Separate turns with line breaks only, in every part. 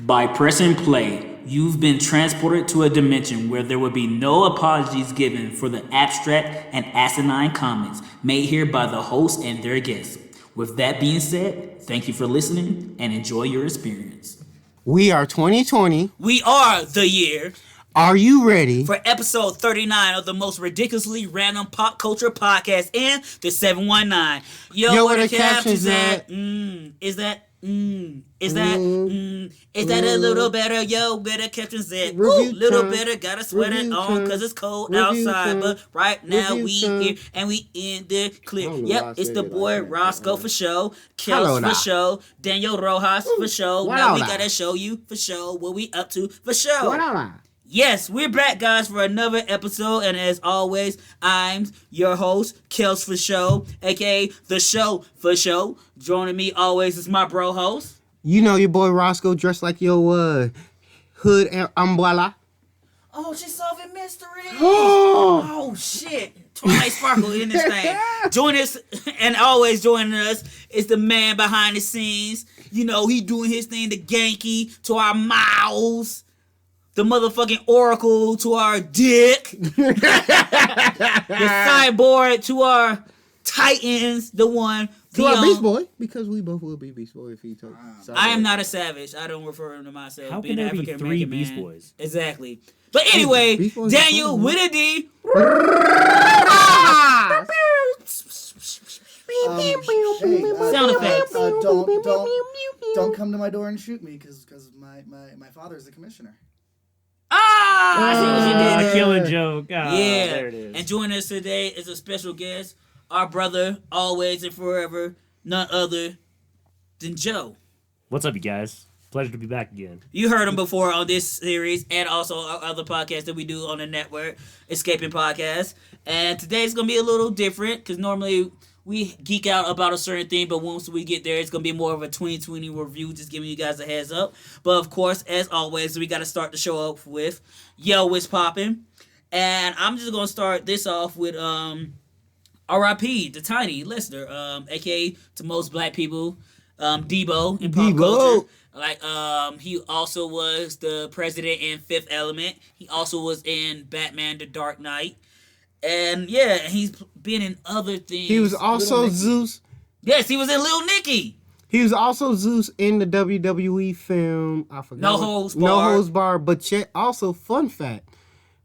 By pressing play, you've been transported to a dimension where there will be no apologies given for the abstract and asinine comments made here by the host and their guests. With that being said, thank you for listening and enjoy your experience.
We are 2020.
We are the year.
Are you ready
for episode 39 of the most ridiculously random pop culture podcast in the 719? Yo, where the captions at? Is that a little better? Yo, where the captions at? Ooh, little better, gotta sweat it on cause it's cold outside. But right now we here and we in the clear. Yep, it's the boy Roscoe for show, Kels for show, Daniel Rojas for show. Now we gotta show you for show what we up to for show. Yes, we're back, guys, for another episode, and as always, I'm your host, Kels for Show, aka The Show for Show. Joining me always is my bro host.
You know your boy Roscoe dressed like your hood umbrella.
Oh, she's solving mysteries. Oh, shit. Twilight Sparkle in this thing. Join us, and always joining us is the man behind the scenes. You know, he doing his thing, the Genki to our mouths. The motherfucking Oracle to our dick. The Cyborg to our Titans. The one.
To our Beast Boy. Because we both will be Beast Boy if he told
I am not a savage. I don't refer to myself.
How can there be three Beast Boys?
Exactly. But anyway, Daniel with a D. Sound effects.
Don't come to my door and shoot me because my father is the commissioner.
I see what you did.
A killing joke.
Yeah.
There it is.
And joining us today is a special guest, our brother, always and forever, none other than Joe.
What's up, you guys? Pleasure to be back again.
You heard him before on this series and also our other podcasts that we do on the network, Escaping Podcast. And today's going to be a little different because normally we geek out about a certain thing, but once we get there, it's going to be more of a 2020 review, just giving you guys a heads up. But, of course, as always, we got to start the show off with Yo, What's Poppin'? And I'm just going to start this off with R.I.P., the Tiny Listener, a.k.a. to most black people, Debo in pop culture. Like, he also was the president in Fifth Element. He also was in Batman The Dark Knight. And, yeah, he's been in other things.
He was also Zeus.
Yes, he was in Lil Nicky.
He was also Zeus in the WWE film. I forgot.
No Holds Barred.
No Holds Barred. But yet, also, fun fact.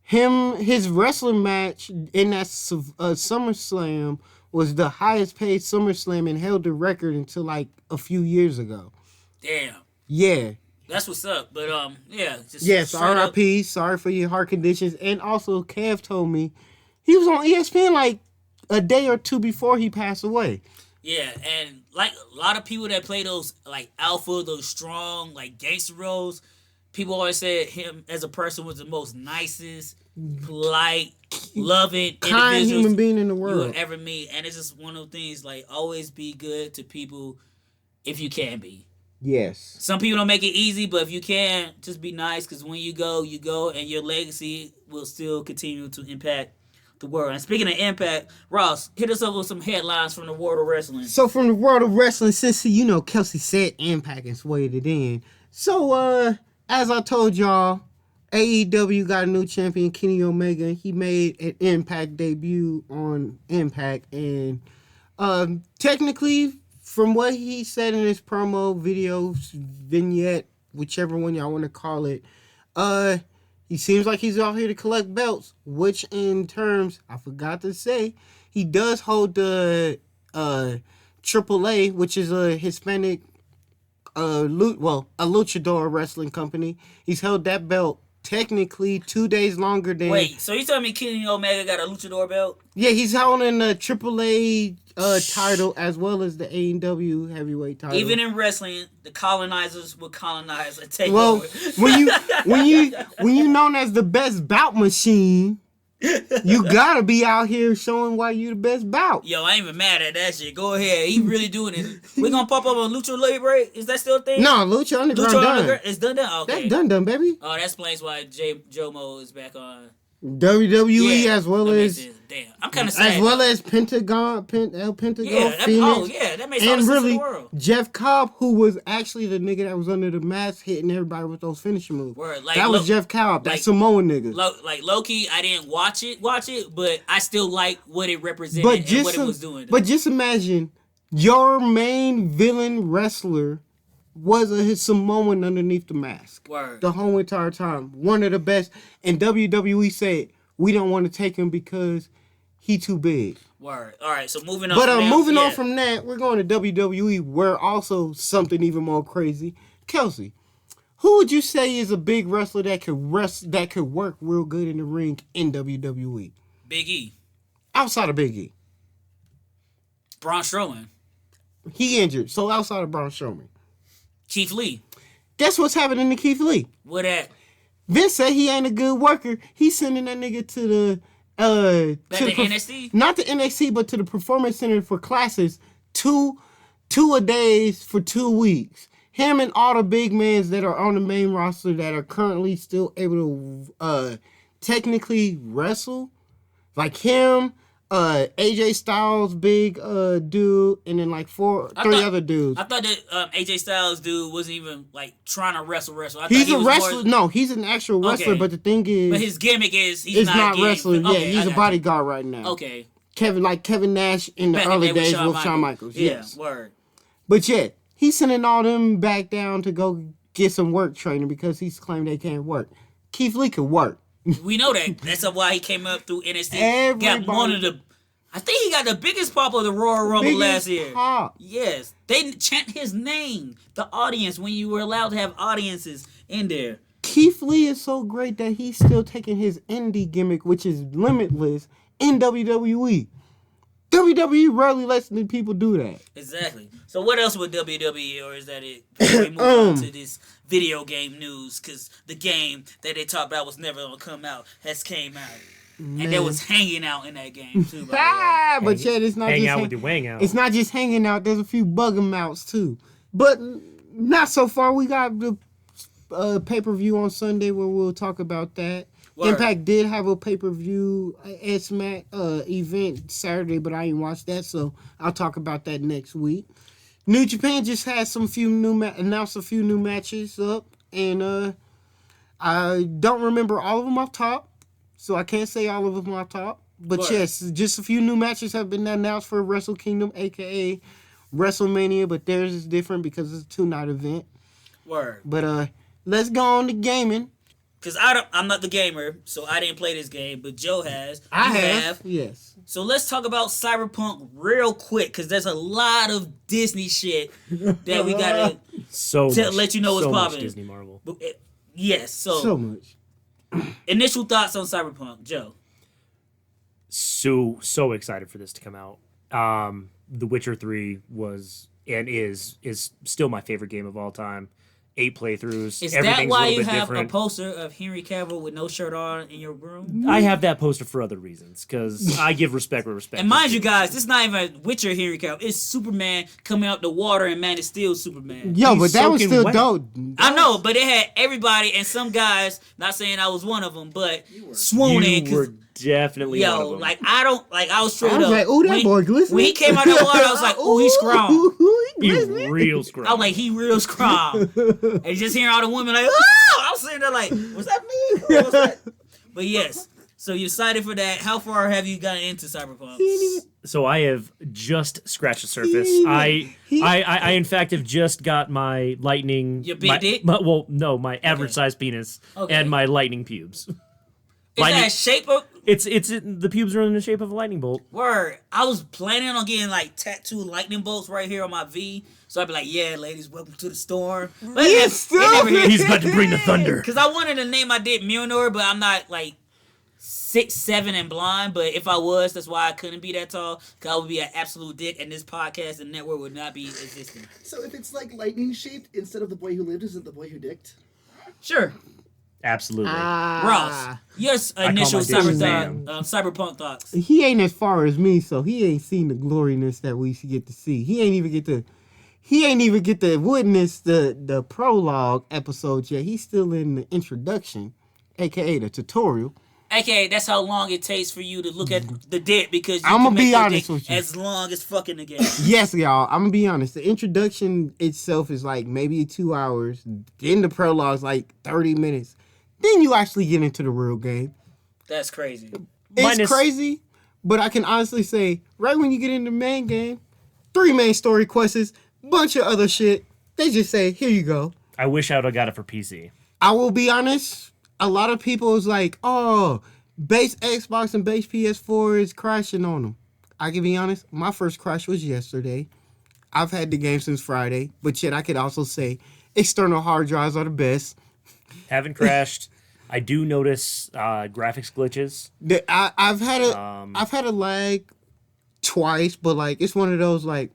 His wrestling match in that SummerSlam was the highest paid SummerSlam and held the record until, like, a few years ago.
Damn.
Yeah.
That's what's up. But, yeah.
Yes, R.I.P. Sorry for your heart conditions. And also, Kev told me he was on ESPN like a day or two before he passed away.
Yeah, and like a lot of people that play those like alpha, those strong, like gangster roles, people always said him as a person was the most nicest, polite, loving,
kind human being in the world
you will ever meet. And it's just one of those things, like, always be good to people if you can be.
Yes.
Some people don't make it easy, but if you can, just be nice, because when you go, and your legacy will still continue to impact the world. And speaking of impact, Ross, hit us up with some headlines from the world of wrestling.
So from the world of wrestling, since Kelsey said impact and swayed it in. So as I told y'all, AEW got a new champion, Kenny Omega. He made an Impact debut on Impact, and technically, from what he said in his promo video vignette, whichever one y'all want to call it, he seems like he's out here to collect belts, which in terms, I forgot to say, he does hold the AAA, which is a Hispanic, a luchador wrestling company. He's held that belt technically 2 days longer than...
Wait, so you telling me Kenny Omega got a luchador belt?
Yeah, he's holding the AAA title as well as the AEW heavyweight title.
Even in wrestling, the colonizers will colonize and take
well,
over.
when you known as the best bout machine, you gotta be out here showing why you the best bout.
Yo, I ain't even mad at that shit. Go ahead. He really doing it. We gonna pop up on Lucha Libre? Is that still a thing?
No, Lucha Underground done.
It's done. Okay.
That's done, baby.
Oh, that explains why Jomo is back on
WWE
Yeah,
as well
that makes
as
sense. Damn, I'm kind of sad.
as well as Pentagon, Pentagon,
Yeah,
Phoenix.
that makes all the
And
sense in
really,
the world.
Jeff Cobb, who was actually the nigga that was under the mask hitting everybody with those finishing moves.
Word, like,
that was Jeff Cobb, that
like,
Samoan nigga.
Like low-key, I didn't watch it, but I still like what it represented and what it was doing.
But just imagine, your main villain wrestler was his Samoan underneath the mask.
Word.
The whole entire time. One of the best. And WWE said, we don't want to take him because he too big.
Word. All right, so moving on.
But
from
moving
that,
on from that, we're going to WWE, where also something even more crazy. Kelsey, who would you say is a big wrestler that could work real good in the ring in WWE?
Big E.
Outside of Big E.
Braun Strowman.
He injured, so outside of Braun Strowman.
Keith Lee.
Guess what's happening to Keith Lee?
What that?
Vince said he ain't a good worker. He's sending that nigga to the
NXT?
Not the NXT, but to the Performance Center for classes, two a days for 2 weeks. Him and all the big men that are on the main roster that are currently still able to technically wrestle, like him, AJ Styles, big dude, and then like three other dudes.
I thought that AJ Styles dude wasn't even like trying to wrestle.
He's a wrestler. No, he's an actual wrestler. Okay. But the thing is,
but his gimmick is he's
not wrestling. Yeah, he's a bodyguard right now.
Okay.
Kevin Nash in the early days with Shawn Michaels.
Yeah,
yes.
Word.
But yeah, he's sending all them back down to go get some work training because he's claimed they can't work. Keith Lee can work.
We know that. That's why he came up through NXT. Got one of the. I think he got the biggest pop of the Royal Rumble last year. Pop. Yes, they chant his name. The audience, when you were allowed to have audiences in there.
Keith Lee is so great that he's still taking his indie gimmick, which is limitless, in WWE. WWE rarely lets the people do that.
Exactly. So what else with WWE, or is that it? We move on to this video game news, because the game that they talked about was never going to come out has came out. Man. And they was hanging out in that game too. But
yeah, it's not
hang
just
out with your wang out.
It's not just hanging out. There's a few bug 'em outs too, but not so far. We got the pay-per-view on Sunday where we'll talk about that. Word. Impact did have a pay-per-view SMAC event Saturday, but I ain't watched that, so I'll talk about that next week. New Japan just had announced a few new matches up, and I don't remember all of them off top. So I can't say all of them off top. But yes, just a few new matches have been announced for Wrestle Kingdom, a.k.a. WrestleMania. But theirs is different because it's a 2-night event.
Word.
But let's go on to gaming.
Because I'm not the gamer, so I didn't play this game. But Joe has.
I have. Yes.
So let's talk about Cyberpunk real quick. Because there's a lot of Disney shit that we got to let you know what's popping.
Disney Marvel.
Yes.
So much.
Initial thoughts on Cyberpunk, Joe?
So excited for this to come out. The Witcher 3 was and is still my favorite game of all time. 8 playthroughs.
Is that why you have a poster of Henry Cavill with no shirt on in your room?
I have that poster for other reasons, because I give respect where respect.
And mind you guys, this is not even Witcher Henry Cavill. It's Superman coming out the water and Man of Steel Superman.
Yo, but that was still dope.
I know, but it had everybody and some guys, not saying I was one of them, but swooning.
You were definitely one of them.
I was straight up.
I was like, ooh, that boy glistening.
When he came out of the water, I was like, ooh, he's scrum.
He's real scrum.
I was like, he real scrum. And just hearing all the women like, oh! I was sitting there like, was that me? Or was that? But yes, so you excited for that. How far have you gotten into Cyberpunk?
So I have just scratched the surface. I in fact have just got my lightning.
Your big dick?
My average size penis and my lightning pubes.
Is that shape of?
The pubes are in the shape of a lightning bolt.
Word. I was planning on getting like tattooed lightning bolts right here on my V. So I'd be like, yeah, ladies, welcome to the storm. But
he's about to bring the thunder.
Because I wanted to name my dick Mjolnir, but I'm not like 6'7" and blind. But if I was, that's why I couldn't be that tall. Because I would be an absolute dick, and this podcast and network would not be existing.
So if it's like lightning shaped instead of the boy who lived, is it the boy who dicked?
Sure.
Absolutely.
Ross, your initial cyberpunk thoughts.
He ain't as far as me, so he ain't seen the gloriness that we should get to see. He ain't even get to witness the prologue episodes yet. He's still in the introduction, aka the tutorial.
Okay, that's how long it takes for you to look at the dick because you
I'ma
can make
be
your
honest
dick
with you.
as long as fucking the game.
Yes, y'all. I'm gonna be honest. The introduction itself is like maybe 2 hours. Then the prologue's like 30 minutes. Then you actually get into the real game.
That's crazy.
It's crazy, but I can honestly say, right when you get into the main game, 3 main story quests, bunch of other shit. They just say, here you go.
I wish I would have got it for PC.
I will be honest. A lot of people is like, oh, base Xbox and base PS4 is crashing on them. I can be honest. My first crash was yesterday. I've had the game since Friday, but yet I could also say external hard drives are the best.
Haven't crashed. I do notice graphics glitches.
I've had a lag twice, but like it's one of those like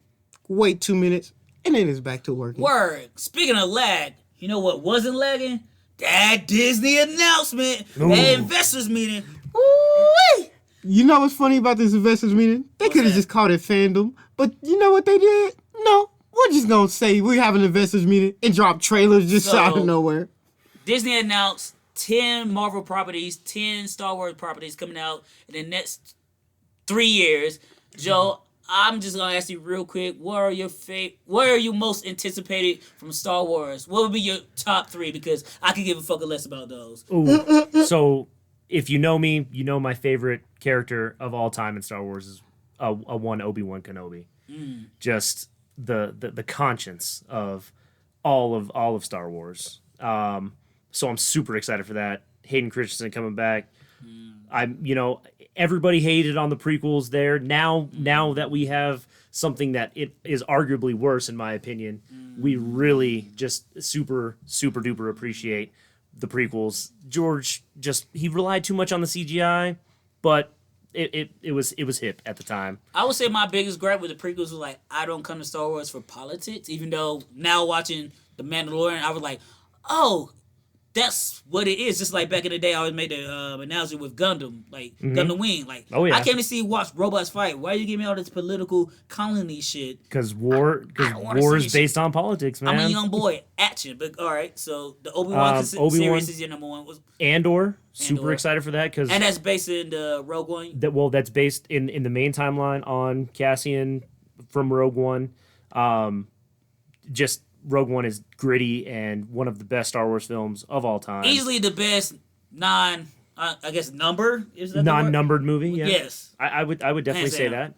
wait 2 minutes and then it's back to working.
Word. Speaking of lag, you know what wasn't lagging? That Disney announcement. That investors meeting. Woo-wee.
You know what's funny about this investors meeting? They could have
that?
just called it fandom, but you know what they did? No, we're just gonna say we have an investors meeting and drop trailers just out of nowhere.
Disney announced 10 Marvel properties, 10 Star Wars properties coming out in the next 3 years. Joe, I'm just gonna ask you real quick: what are you most anticipated from Star Wars? What would be your top 3? Because I could give a fucking less about those.
Ooh. So if you know me, you know my favorite character of all time in Star Wars is a one Obi-Wan Kenobi. Just the conscience of all of Star Wars. So I'm super excited for that. Hayden Christensen coming back. Everybody hated on the prequels there. Now that we have something that it is arguably worse, in my opinion, we really just super duper appreciate the prequels. George he relied too much on the CGI, but it was hip at the time.
I would say my biggest gripe with the prequels was like I don't come to Star Wars for politics. Even though now watching The Mandalorian, I was like, oh. That's what it is. Just like back in the day, I always made the analogy with Gundam, like Gundam Wing. Like, I came to watch robots fight. Why are you giving me all this political colony shit?
Because war is based on politics, man.
I'm a young boy. Action. But all right, so the Obi-Wan series is your number one.
Andor. Super excited for that and
that's based in the Rogue One.
That's based in the main timeline on Cassian from Rogue One. Rogue One is gritty and one of the best Star Wars films of all time.
Easily the best number. Is that
non-numbered movie? Yeah.
Yes.
I would definitely say that.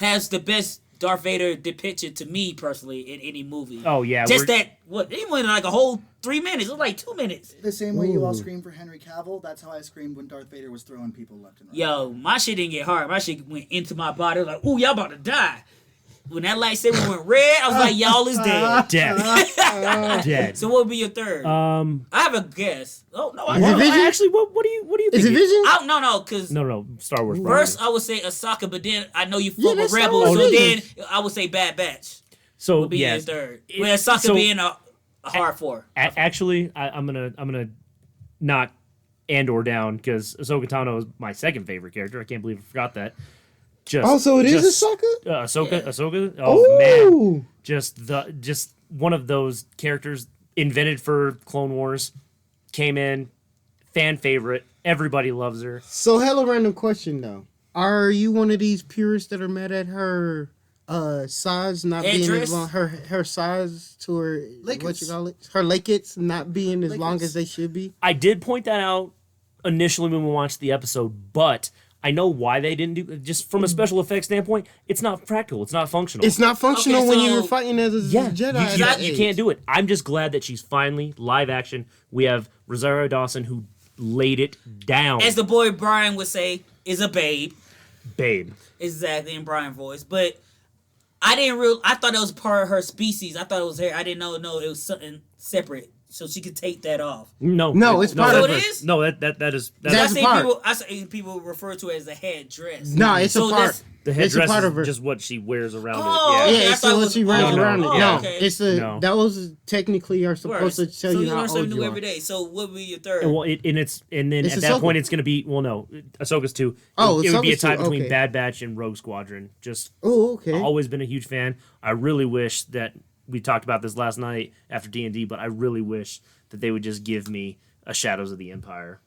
Has the best Darth Vader depiction to me personally in any movie.
Oh yeah.
Just that it went like a whole 3 minutes. It was like 2 minutes.
The same way you all screamed for Henry Cavill, that's how I screamed when Darth Vader was throwing people left and right.
Yo, my shit didn't get hard. My shit went into my body. I was like, ooh, y'all about to die. When that lightsaber went red, I was like, y'all is dead.
Dead.
So what would be your third? I have a guess. Oh no,
actually, what do you think?
Is it Vision?
No, because
no, Star Wars.
First, I would say Ahsoka, but then I know you fuck with
that's
Rebels,
Star
so
Wars.
then I would say Bad Batch.
So
Would be your third. With Ahsoka being a hard 4.
Actually, I'm gonna knock Andor down because Ahsoka Tano is my second favorite character. I can't believe I forgot that.
It is Ahsoka?
Ahsoka. Oh man, just one of those characters invented for Clone Wars. Came in, fan favorite. Everybody loves her.
So, hella random question though. Are you one of these purists that are mad at her size not being as long? Her size to her what you call it? Her lakeits not being as long as they should be.
I did point that out initially when we watched the episode, but I know why they didn't do. Just from a special effects standpoint, it's not practical. It's not functional.
It's not functional when you're fighting as a Jedi.
You can't do it. I'm just glad that she's finally live action. We have Rosario Dawson who laid it down.
As the boy Brian would say, is a babe.
Babe.
Exactly, in Brian voice. But I thought it was part of her species. I thought it was her. I didn't know it was something separate. So she could take that off.
No, it's part of
it.
it.
Is?
No, that's
a part.
I see people refer to it as a headdress.
No, it's a part.
The headdress
part of her.
is just what she wears around
Oh,
it.
okay.
It's what she wears around it. No,
okay.
it's that was technically are supposed to tell you how old
something
you
new
are.
every day. So what would be your third?
Well, then
It's
at that
Ahsoka.
point it's gonna be Ahsoka's 2.
Oh,
it would be a
Ahsoka's
tie
2,
between
okay.
Bad Batch and Rogue Squadron. Just
Okay.
always been a huge fan. I really wish that we talked about this last night after D&D, but I really wish that they would just give me a Shadows of the Empire.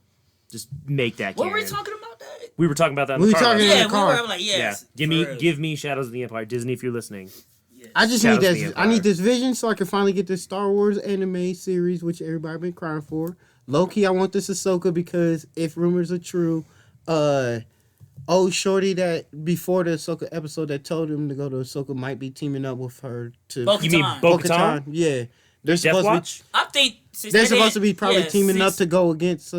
Just make that.
What
canon.
were we talking about that?
We were talking about that. In
We
the
were
car
talking
last
in
Yeah,
the
we
car.
were. I'm like, yes.
Yeah,
for
give
real.
me Shadows of the Empire, Disney, if you're listening.
Yes.
I just
Shadows
need
of the
that. I
Empire.
need this vision so I can finally get this Star Wars anime series, which everybody been crying for. Low key, I want this Ahsoka because if rumors are true, shorty that before the Ahsoka episode that told him to go to Ahsoka might be teaming up with her to.
Bo-Katan.
You mean
Bo-Katan? Yeah, they're
Death
supposed
Watch?
I think since
to be. They're
they
supposed to be
didn't-
probably
yeah,
teaming up
since-
to go against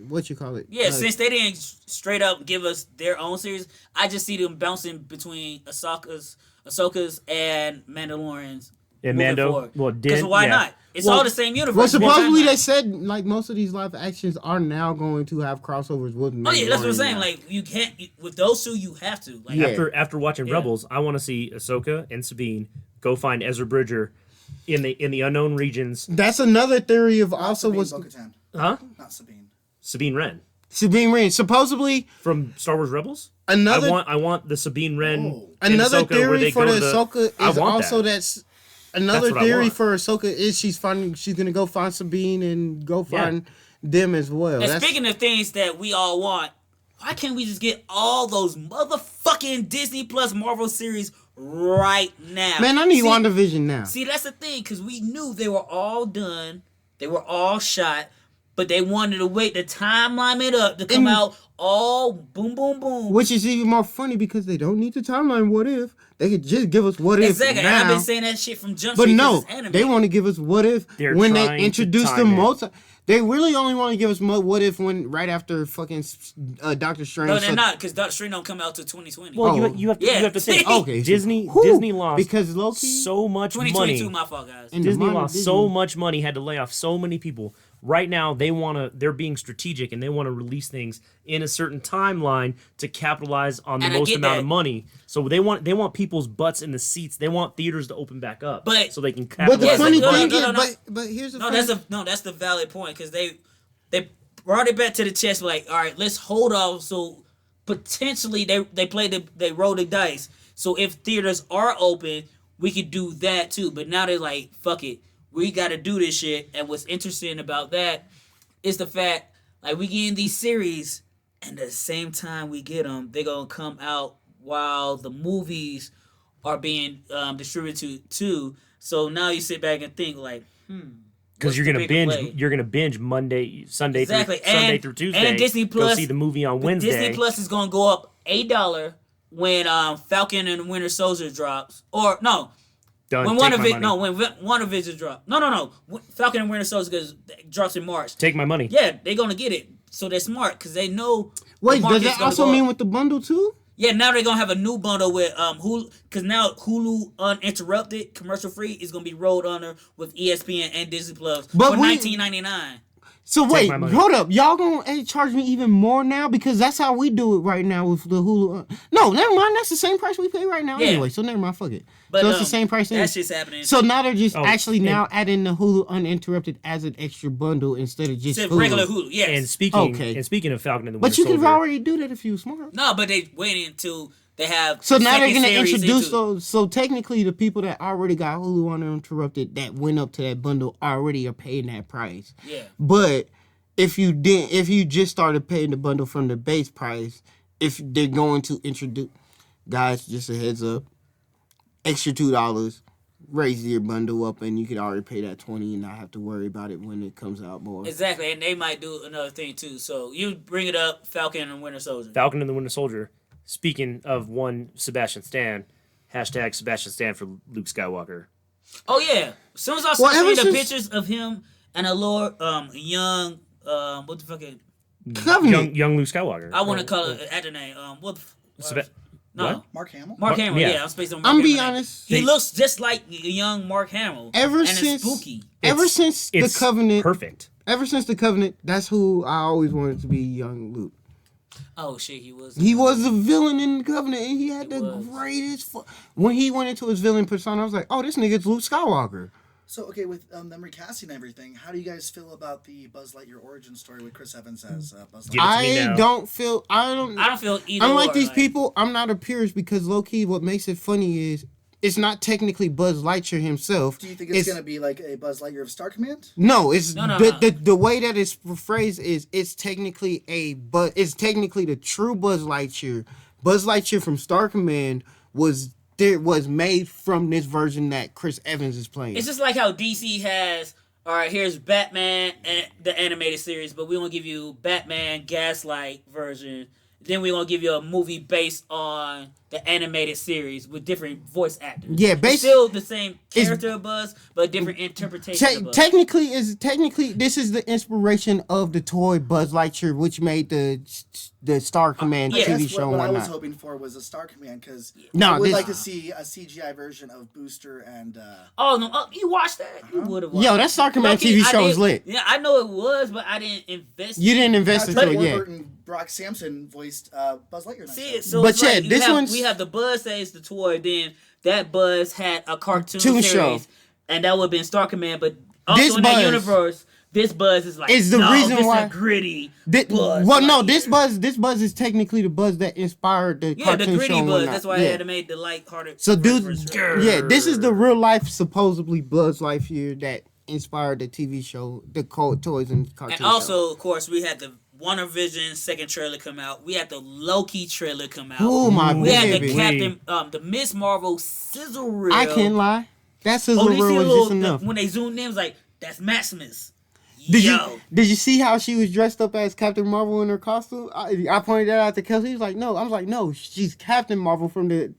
what you call it?
Yeah, since they didn't straight up give us their own series, I just see them bouncing between Ahsoka's and Mandalorians.
And
moving
Mando,
forward.
well,
Because
Din,
why
yeah.
not? It's
Well-
all the same universe.
Well, supposedly
Why
they
not?
said like most of these live actions are now going to have crossovers with.
Oh yeah, that's what I'm
Mandalorian
saying.
now.
Like you can't with those two, you have to. Like,
Yeah.
After watching
Yeah.
Rebels, I want to see Ahsoka and Sabine go find Ezra Bridger in the unknown regions.
That's another theory of also
Sabine
was
Bo-Katan,
Huh?
not Sabine.
Sabine Wren
Sabine Wren. Supposedly
from Star Wars Rebels.
another
I want the Sabine Wren.
Oh.
in
another
Ahsoka where
theory
they
for
go
the
to
Ahsoka
I
is
want
also
that.
that's another
That's what I
theory
want.
for Ahsoka is she's gonna go find Sabine and go find them as well.
and
That's,
speaking of things that we all want, why can't we just get all those motherfucking Disney Plus Marvel series right now?
man, I need
See-
WandaVision now.
See, that's the thing, because we knew they were all done, they were all shot, but they wanted to wait the timeline it up to come
And-
out all boom, boom, boom.
Which is even more funny because they don't need the timeline. What if they could just give us what
exactly,
if
and I've
now?
been saying that shit from Jump
But
Street.
no,
'cause it's anime.
they want to give us what if
They're
when they
trying to
introduce the
time it.
multi. They really only want to give us what if when right after fucking Doctor Strange.
No, they're not, because Doctor Strange don't come out till 2020.
Well,
Oh.
you have to
Yeah.
you have to think.
Okay,
Disney
Whew,
Disney lost
because Loki
so much
2022,
money.
my fault, guys.
in the
Disney
minor
lost
Disney-
so much money, had to lay off so many people. Right now, they're being strategic and they want to release things in a certain timeline to capitalize on the
And I
most
get
amount
that.
of money. So they want people's butts in the seats. They want theaters to open back up,
But-
so they can
But
capitalize.
the
Yes,
on
funny
the money.
thing
no.
is, but here's the
No,
funny-
that's the valid point, because they brought it back to the chest. Like, all right, let's hold off. So potentially they roll the dice. So if theaters are open, we could do that too. But now they're like, fuck it, we got to do this shit. And what's interesting about that is the fact, like, we getting these series, and at the same time we get them, they're gonna come out while the movies are being distributed too. So now you sit back and think like,
Because
what's
you're
the
gonna
bigger
binge,
play?
you're gonna binge Sunday
Exactly.
Sunday
And-
through Tuesday.
and Disney
go
Plus-
see the movie on
But
Wednesday.
Disney Plus is gonna go up $8 when Falcon and Winter Soldier drops, or no,
Done.
when
Take my
WandaVision,
money.
when WandaVision drop. No. Falcon and Winter Soldier drops in March.
Take my money.
Yeah, they're gonna get it. So they're smart because they know.
Wait,
the
does
market's
that
gonna
also
go
mean
up.
with the bundle too?
Yeah, now they're gonna have a new bundle with Hulu, because now Hulu uninterrupted, commercial free, is gonna be rolled under with ESPN and Disney Plus
But
for
we-
$19.99.
So wait,
my money.
hold up, y'all gonna charge me even more now because that's how we do it right now with the Hulu. No, never mind. That's the same price we pay right now
Yeah.
anyway. So never mind. Fuck it.
But
so it's the same price.
That shit's happening.
So now they're just
Oh,
actually
and-
now adding the Hulu uninterrupted as an extra bundle instead of just
It's
Hulu.
regular Hulu, yes.
And speaking
Okay.
and speaking of Falcon and the
But
Winter
you could
Soldier,
already do that if you were smart.
No, but they waiting until they have.
So now they're
second
gonna
series
introduce
into-
those. So technically, the people that already got Hulu uninterrupted that went up to that bundle already are paying that price.
Yeah.
But if you just started paying the bundle from the base price, if they're going to introduce, guys, just a heads up, extra $2, raise your bundle up, and you could already pay that $20 and not have to worry about it when it comes out more.
Exactly, and they might do another thing too. So you bring it up, Falcon and Winter Soldier.
Falcon and the Winter Soldier. Speaking of one Sebastian Stan, hashtag Sebastian Stan for Luke Skywalker.
Oh yeah, as soon as I
Well,
saw
ever
the
since-
pictures of him and a Lord young what the fuck
Covenant.
Young Luke Skywalker.
I want to call it at the name what the
Sebe-
no
what?
Mark Hamill.
Mark Hamill,
yeah.
yeah, I'm spacing on Mark
I'm be
Hamill.
honest.
He
They-
looks just like a young Mark Hamill.
Ever
and
since-
it's spooky.
Ever since the
It's
Covenant,
perfect.
ever since the Covenant, that's who I always wanted to be, young Luke.
Oh shit, he was.
He was the villain in the Covenant, and he had
He
the
was.
greatest. When he went into his villain persona, I was like, "Oh, this nigga's Luke Skywalker."
So okay, with them recasting everything, how do you guys feel about the Buzz Lightyear origin story with Chris Evans as Buzz
Give it
Lightyear?
to me
I
now.
don't feel. I don't.
I don't feel either.
Unlike
or,
these
like,
people, I'm not a purist because low key, what makes it funny is it's not technically Buzz Lightyear himself.
Do you think it's going to be like a Buzz Lightyear of Star Command?
No, it's
No.
the way that it's phrased is it's technically the true Buzz Lightyear. Buzz Lightyear from Star Command was made from this version that Chris Evans is playing.
It's just like how DC has, all right, here's Batman and the animated series, but we won't give you Batman Gaslight version. Then we're going to give you a movie based on the animated series with different voice actors.
Yeah,
it's still the same character of Buzz, but different interpretation of Buzz.
Technically, this is the inspiration of the toy Buzz Lightyear, which made the Star Command TV show.
What I was hoping for was a Star Command, because
No,
I would
this-
like to see a CGI version of Booster and.
Oh, no, you watched that? You would have watched
Yo, that Star Command
Lucky,
TV show is lit.
Yeah, I know it was, but I didn't invest.
You didn't invest into it
Tim
yet.
Warburton, Brock Sampson voiced Buzz Lightyear.
See it, so
But
it's
yeah,
like
this one's-
we have the Buzz that is the toy. Then that Buzz had a cartoon
Toon
series,
show.
and that would have been Star Command. But also
This
in that
Buzz-
universe, this Buzz is like
Is the
no,
reason
this
why-
a gritty
This
Buzz.
Buzz is technically the Buzz that inspired the
Yeah, the
cartoon
gritty
show. and
Buzz.
whatnot.
That's why I had to make the light-hearted.
So,
reference.
this is the real life, supposedly Buzz Lightyear that inspired the TV show, the toys and cartoon.
And also, of course, we had the WandaVision second trailer come out. We had the Loki trailer come out.
Oh my
we had
baby!
the Captain, the Miss Marvel sizzle reel.
I can't lie. That sizzle
Oh, did you see
reel
the
was just
little,
enough.
when they zoomed in, it was like, that's Maximus.
Did
Yo.
you see how she was dressed up as Captain Marvel in her costume? I pointed that out to Kelsey. He was like, no. I was like, no, she's Captain Marvel from the.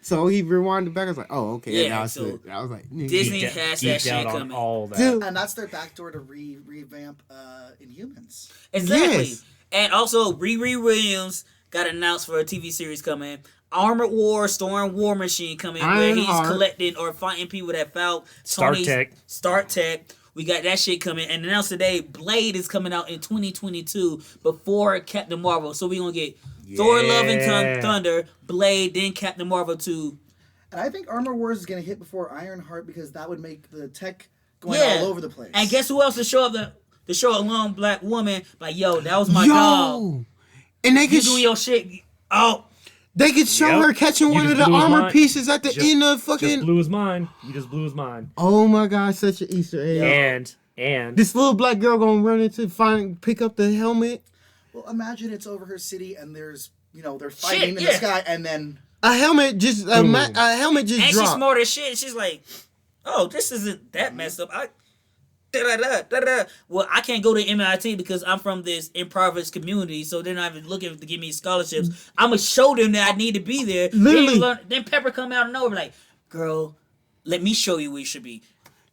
So he rewinded back. I was like, oh, okay.
Yeah,
now I
so
see it. I was like, nigga.
Disney
Geeked
has
geeked
that shit
out on
coming.
all that.
Dude.
And that's their backdoor to revamp Inhumans.
Exactly.
Yes.
And also, Riri Williams got announced for a TV series coming. Armored War, Storm War Machine coming, where he's
Ironheart.
collecting or fighting people that found
Stark
Tony's
Tech.
Stark Tech. We got that shit coming. And announced today, Blade is coming out in 2022 before Captain Marvel. So we're going to get Thor Love and
Yeah.
Thunder, Blade, then Captain Marvel 2.
And I think Armor Wars is going to hit before Ironheart, because that would make the tech going
Yeah.
all over the place.
And guess who else to show up? To show a lone black woman, like, yo, that was my dog.
Yo, and they
You
could
doing your shit. Oh,
they could show
Yep.
her catching
You
one
just
of the
blew his
armor
mind.
pieces at the
Just-
end of
Just
fucking.
blew his mind. You just blew his mind.
Oh my god, such an Easter egg!
And
This little black girl gonna run into pick up the helmet.
Well, imagine it's over her city, and there's, they're fighting in
yeah.
the sky, and then
A helmet just a helmet just
and
dropped.
she's smart as shit. She's like, oh, this isn't that messed up. Da-da-da. Well, I can't go to MIT because I'm from this impoverished community, so they're not even looking to give me scholarships. I'm going to show them that I need to be there.
Literally.
Then Pepper come out and over like, girl, let me show you where you should be.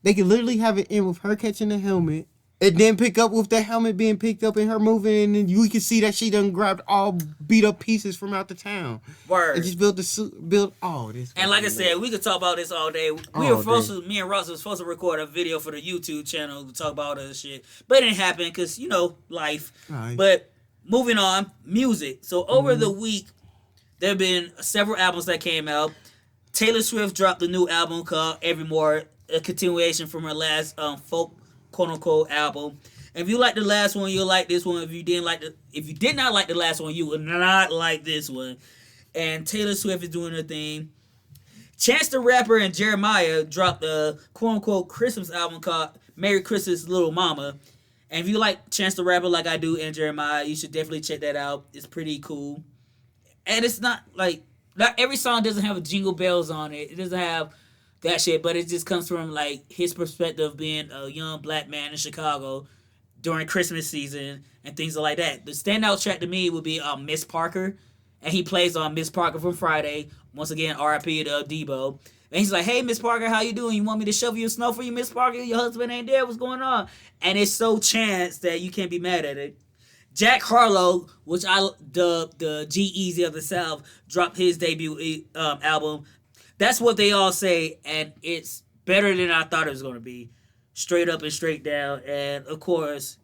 They could literally have it end with her catching the helmet, and then pick up with the helmet being picked up and her moving, and then you can see that she done grabbed all beat up pieces from out the town.
Word.
And just built the suit, built all this.
And like I said, we could talk about this all day. Me and Ross was supposed to record a video for the YouTube channel to talk about all this shit. But it didn't happen because, life.
Right.
But moving on, music. So over the week, there have been several albums that came out. Taylor Swift dropped a new album called Evermore, a continuation from her last folk quote-unquote album. And if you like the last one, you'll like this one. If you did not like the last one, you will not like this one. And Taylor Swift is doing her thing. Chance the Rapper and Jeremiah dropped a quote-unquote Christmas album called Merry Christmas Little Mama. And if you like Chance the Rapper like I do and Jeremiah, you should definitely check that out. It's pretty cool. And it's not every song doesn't have a jingle bells on it. It doesn't have that shit, but it just comes from his perspective being a young black man in Chicago during Christmas season and things like that. The standout track to me would be Miss Parker, and he plays on Miss Parker from Friday. Once again, R.I.P. to Debo. And he's like, "Hey, Miss Parker, how you doing? You want me to shovel your snow for you, Miss Parker? Your husband ain't there. What's going on?" And it's so Chance that you can't be mad at it. Jack Harlow, which I dubbed the G-Eazy of the South, dropped his debut album. That's what they all say, and it's better than I thought it was going to be. Straight up and straight down. And, of course,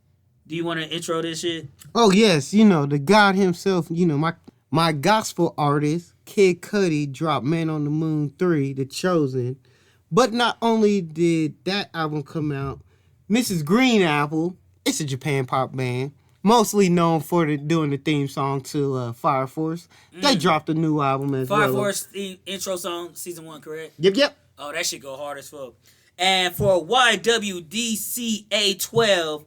do you want to intro this shit?
Oh yes, the God himself. My gospel artist Kid Cudi dropped "Man on the Moon 3," The Chosen. But not only did that album come out, Mrs. Green Apple, it's a Japan pop band. mostly known for doing the theme song to Fire Force. They dropped a new album as
Fire
well.
Force the intro song, season 1, correct?
Yep.
Oh, that shit go hard as fuck. And for YWDCA 12,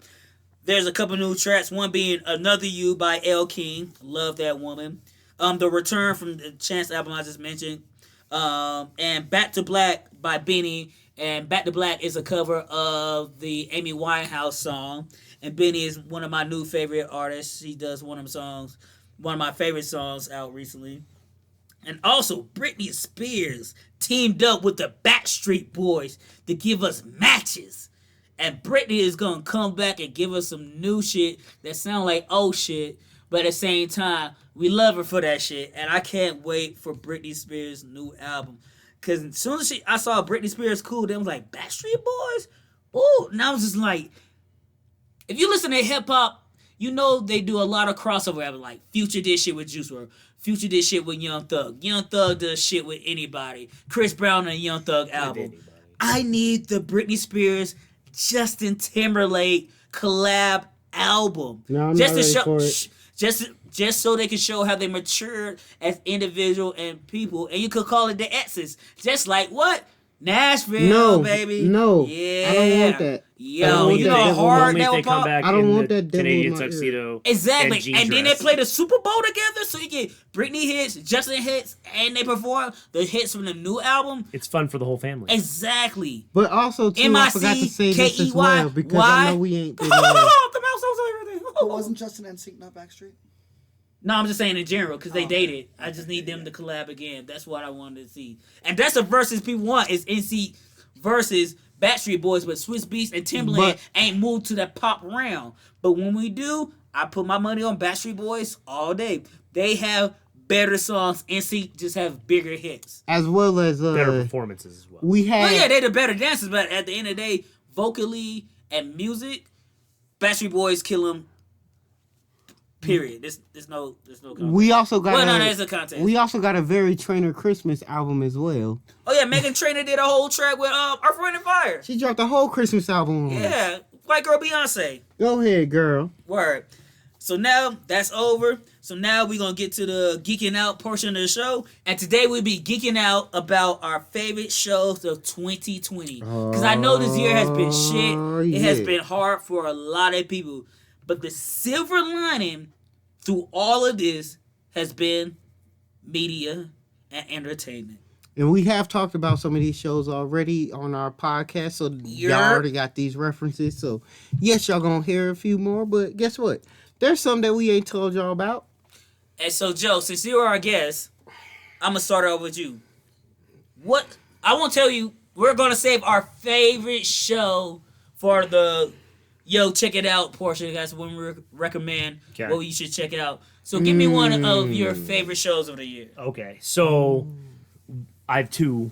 there's a couple new tracks. One being Another You by L. King. Love that woman. The Return from the Chance album I just mentioned. And Back to Black by Benny. And Back to Black is a cover of the Amy Winehouse song. And Benny is one of my new favorite artists. She does one of my favorite songs out recently. And also, Britney Spears teamed up with the Backstreet Boys to give us Matches. And Britney is going to come back and give us some new shit that sound like old shit. But at the same time, we love her for that shit. And I can't wait for Britney Spears' new album. Because as soon as I saw Britney Spears cool, then I was like, Backstreet Boys? Ooh. And I was just like, if you listen to hip-hop, you know they do a lot of crossover albums. Like, Future did shit with Juice WRLD. Future did shit with Young Thug. Young Thug does shit with anybody. Chris Brown and Young Thug album. I need the Britney Spears, Justin Timberlake collab album.
No, I'm
just
not
to
ready
show,
for it.
just so they can show how they matured as individual and people. And you could call it the X's. Just like what? Nashville,
No,
baby.
no,
Yeah.
I don't want that. I
Yo,
don't want
you know
that
how
devil
hard
Only
that
if they
would
come
pop?
back
I don't
in
want
the
that devil
Canadian
in my ear.
tuxedo.
Exactly.
jean
And then they
dress.
play the Super Bowl together, so you get Britney hits, Justin hits, and they perform the hits from the new album.
It's fun for the whole family.
Exactly.
But also, too, I forgot to say this as well, because I know we ain't been...
The mouse knows everything.
But wasn't Justin NSYNC not Backstreet?
No, I'm just saying in general, because they dated. I just need them to collab again. That's what I wanted to see. And that's the versus people want, is NSYNC versus Backstreet Boys, but Swiss Beats and Timbaland ain't moved to that pop round. But when we do, I put my money on Backstreet Boys all day. They have better songs. NSYNC just have bigger hits.
As well as...
Better performances as well.
We had...
Oh yeah, they're the better dancers, but at the end of the day, vocally and music, Backstreet Boys kill them. Period. There's no contest.
We also got
there's a contest.
We also got a Very Trainer Christmas album as well.
Oh yeah, Megan Trainor did a whole track with Earth, Wind and Fire.
She dropped a whole Christmas album on us.
Yeah, white girl Beyonce.
Go ahead, girl.
Word. So now that's over. So now we're gonna get to the geeking out portion of the show, and today we'll be geeking out about our favorite shows of 2020. Because I know this year has been shit. It has been hard for a lot of people, but the silver lining through all of this has been media and entertainment.
And we have talked about some of these shows already on our podcast, so y'all already got these references. So, yes, y'all gonna hear a few more, but guess what? There's some that we ain't told y'all about.
And so, Joe, since you're our guest, I'm gonna start off with you. What I won't tell you. We're gonna save our favorite show for the check it out portion. That's when we recommend what you should check it out. So, give me one of your favorite shows of the year.
Okay, so I have two.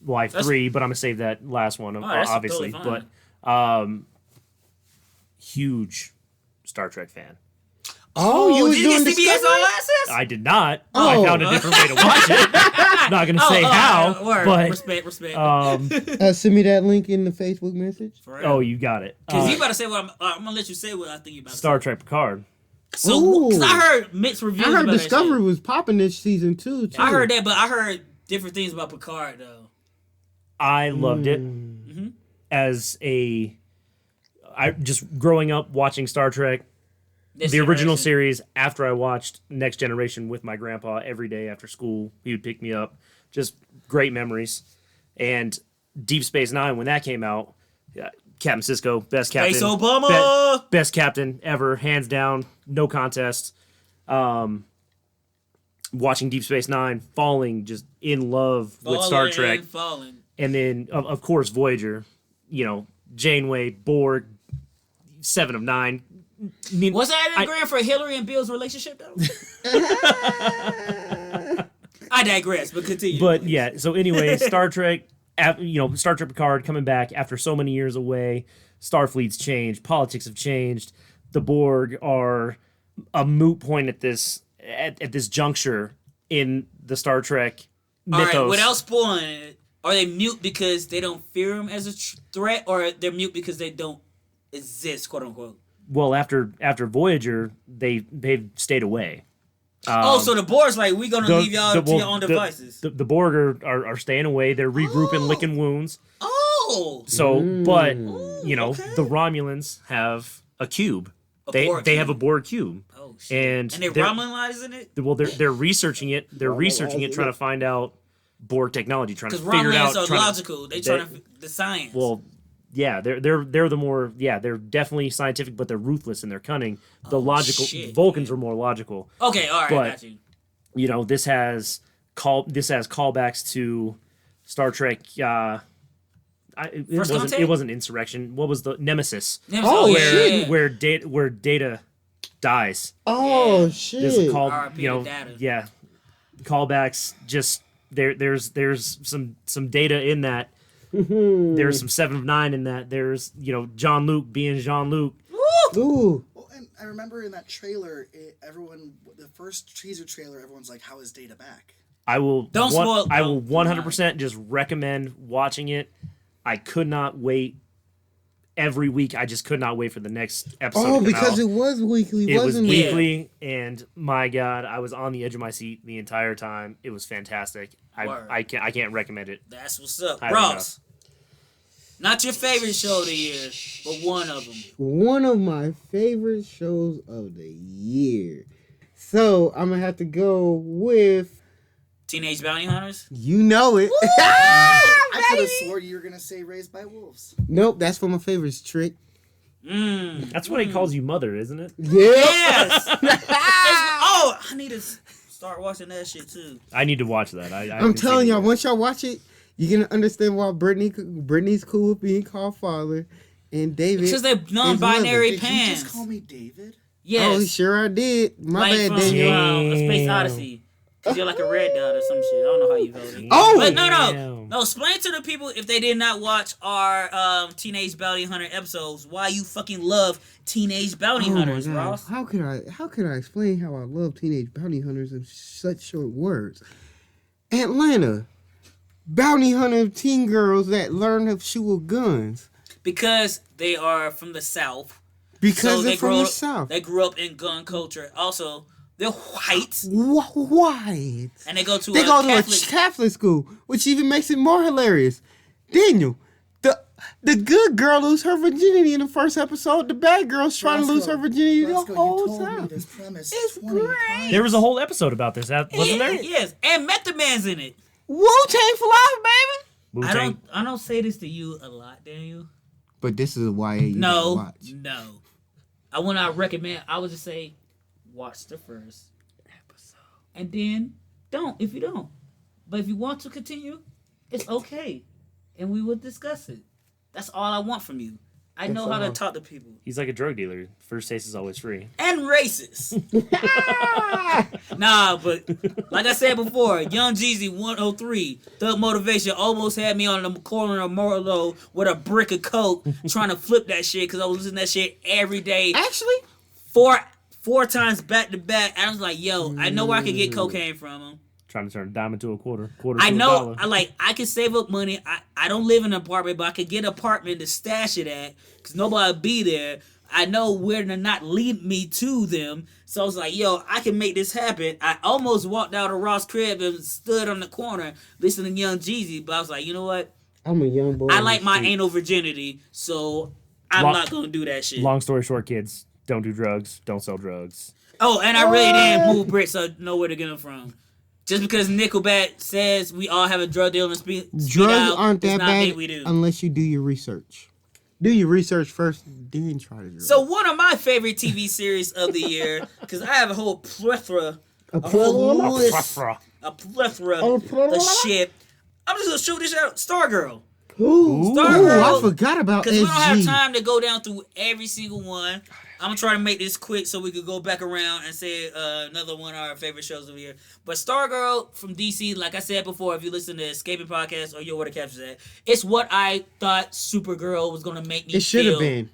Well, I have three, but I'm gonna save that last one, obviously.
Totally
but huge Star Trek fan.
Oh, you was
did you
doing
get CBS
Discovery?
All Access?
I did not. I found a different way to watch it. Not gonna say how,
word.
but
respect.
Send me that link in the Facebook message.
oh, you got it.
Because you about to say what I'm gonna let you say what I think you about.
Star Trek Picard.
So, because I heard mixed reviews.
I heard
about
Discovery
that shit.
was popping this season too.
I heard that, but I heard different things about Picard though.
I loved it as I just growing up watching Star Trek. The original series, after I watched Next Generation with my grandpa every day after school, he would pick me up. Just great memories. And Deep Space Nine, when that came out, Captain Sisko, best captain.
Space Obama!
Best captain ever, hands down, no contest. Watching Deep Space Nine, falling just in love with Star Trek. And then, of course, Voyager. Janeway, Borg, 7 of 9.
Was that an agreement for Hillary and Bill's relationship though? I digress, but continue.
But yeah, so anyway, Star Trek, Star Trek Picard coming back after so many years away. Starfleet's changed, politics have changed. The Borg are a moot point at this juncture in the Star Trek mythos.
All right, without spoiling it, are they mute because they don't fear him as a threat, or they're mute because they don't exist, quote unquote?
well, after Voyager, they've stayed away.
So the Borg's like, we're gonna leave y'all to your own devices.
The Borg are staying away. They're regrouping, licking wounds.
Oh,
So, but
okay.
the Romulans have a cube.
Borg
They
cube.
have a Borg cube.
Oh shit! And they're Romulanizing it.
Well, they're researching it. They're researching it, trying to find out Borg technology, trying to
Because
figure it out.
Romulans are logical. They trying to the science.
Well, yeah, they're the more they're definitely scientific, but they're ruthless and they're cunning. The logical Vulcans are more logical.
Okay, all right,
But,
got you.
This has callbacks to Star Trek. It wasn't Insurrection. What was the Nemesis?
Oh, shit.
Where Data dies.
Oh shit!
There's a call,
R.I.P. to Data.
yeah, callbacks. Just there's some Data in that. There's some 7 of 9 in that. There's Jean-Luc being Jean-Luc.
Ooh.
Well, and I remember in that trailer, the first teaser trailer, everyone's like, "How is Data back?"
I will
Don't spoil.
I will 100% just recommend watching it. I could not wait. Every week, I just could not wait for the next episode.
Oh,
to come
because
out.
it was weekly,
It was
wasn't it?
weekly, and my God, I was on the edge of my seat the entire time. It was fantastic. I can't recommend it.
That's what's up,
Highly
Ross. Not your favorite show of the year, but one of them.
One of my favorite shows of the year. So I'm gonna have to go with
Teenage Bounty Hunters.
you know it.
I could have swore you were gonna say Raised by Wolves.
Nope, that's for my favorites trick.
That's what he calls you, mother, isn't it?
Yeah.
Yes. I need to start watching that shit too.
I need to watch that.
I'm telling y'all, once y'all watch it, you're gonna understand why Brittany's cool with being called father, and David.
Because they're non-binary
Did you
pans.
just call me David?
Yes.
Oh, sure I did. My
like
bad,
from
Daniel.
A Space Odyssey. Because you're like a red dot or some shit. I don't know how you voted.
Oh!
But no.
Damn.
No, explain to the people, if they did not watch our Teenage Bounty Hunter episodes, why you fucking love Teenage Bounty Hunters,
my God.
Ross.
How could I explain how I love Teenage Bounty Hunters in such short words? Atlanta, bounty hunter teen girls that learn to shoot with guns
Because they are from the South.
because
So
they're from
grew
the
up-
South.
They grew up in gun culture. Also, they're white.
Why?
And they go to
They
a
go to
Catholic...
a Catholic school, which even makes it more hilarious. Daniel, the good girl lose her virginity in the first episode. The bad girl's trying to lose her virginity the
Roscoe,
whole
you told me
time.
this premise
It's
20
great.
times.
There was a whole episode about this, wasn't there?
Yes, and Method Man's in it.
Wu-Tang for life, baby.
Wu-Tang.
I don't say this to you a lot, Daniel.
But this is why you gotta
No.
watch.
I would not recommend. I would just say, watch the first episode, and then don't if you don't. But if you want to continue, it's okay, and we will discuss it. That's all I want from you. I know how to talk to people.
He's like a drug dealer. First taste is always free.
And racist. Nah, but like I said before, Young Jeezy 103, Thug Motivation almost had me on the corner of Morlo with a brick of coke trying to flip that shit because I was listening to that shit every day.
Actually,
Four times back to back. I was like, yo, I know where I can get cocaine from him.
Trying to turn a dime into a quarter to
I
a
know,
dollar.
I can save up money. I don't live in an apartment, but I could get an apartment to stash it at because nobody will be there. I know where to not lead me to them. So I was like, yo, I can make this happen. I almost walked out of Ross' crib and stood on the corner listening to Young Jeezy, but I was like, you know what?
I'm a young boy.
I like my anal virginity, so I'm not going to do that shit.
Long story short, kids, don't do drugs. Don't sell drugs.
Oh, and I really didn't move bricks, so I know where to get them from. Just because Nickelback says we all have a drug deal and speed
Drugs
out,
aren't
does
that
not
bad
mean we do.
unless you do your research. Do your research first, then try to.
So one of my favorite TV series of the year, because I have a whole plethora,
a
whole
plethora?
list, a plethora of shit. I'm just gonna shoot this out. Stargirl.
Ooh,
Stargirl.
I forgot about
Because we don't have
SG.
time to go down through every single one. I'm gonna try to make this quick so we could go back around and say another one of our favorite shows of the year. But Stargirl from DC, like I said before, if you listen to Escaping Podcast or Yo Where the Captions At, it's what I thought Supergirl was gonna make me
It should have
feel.
been.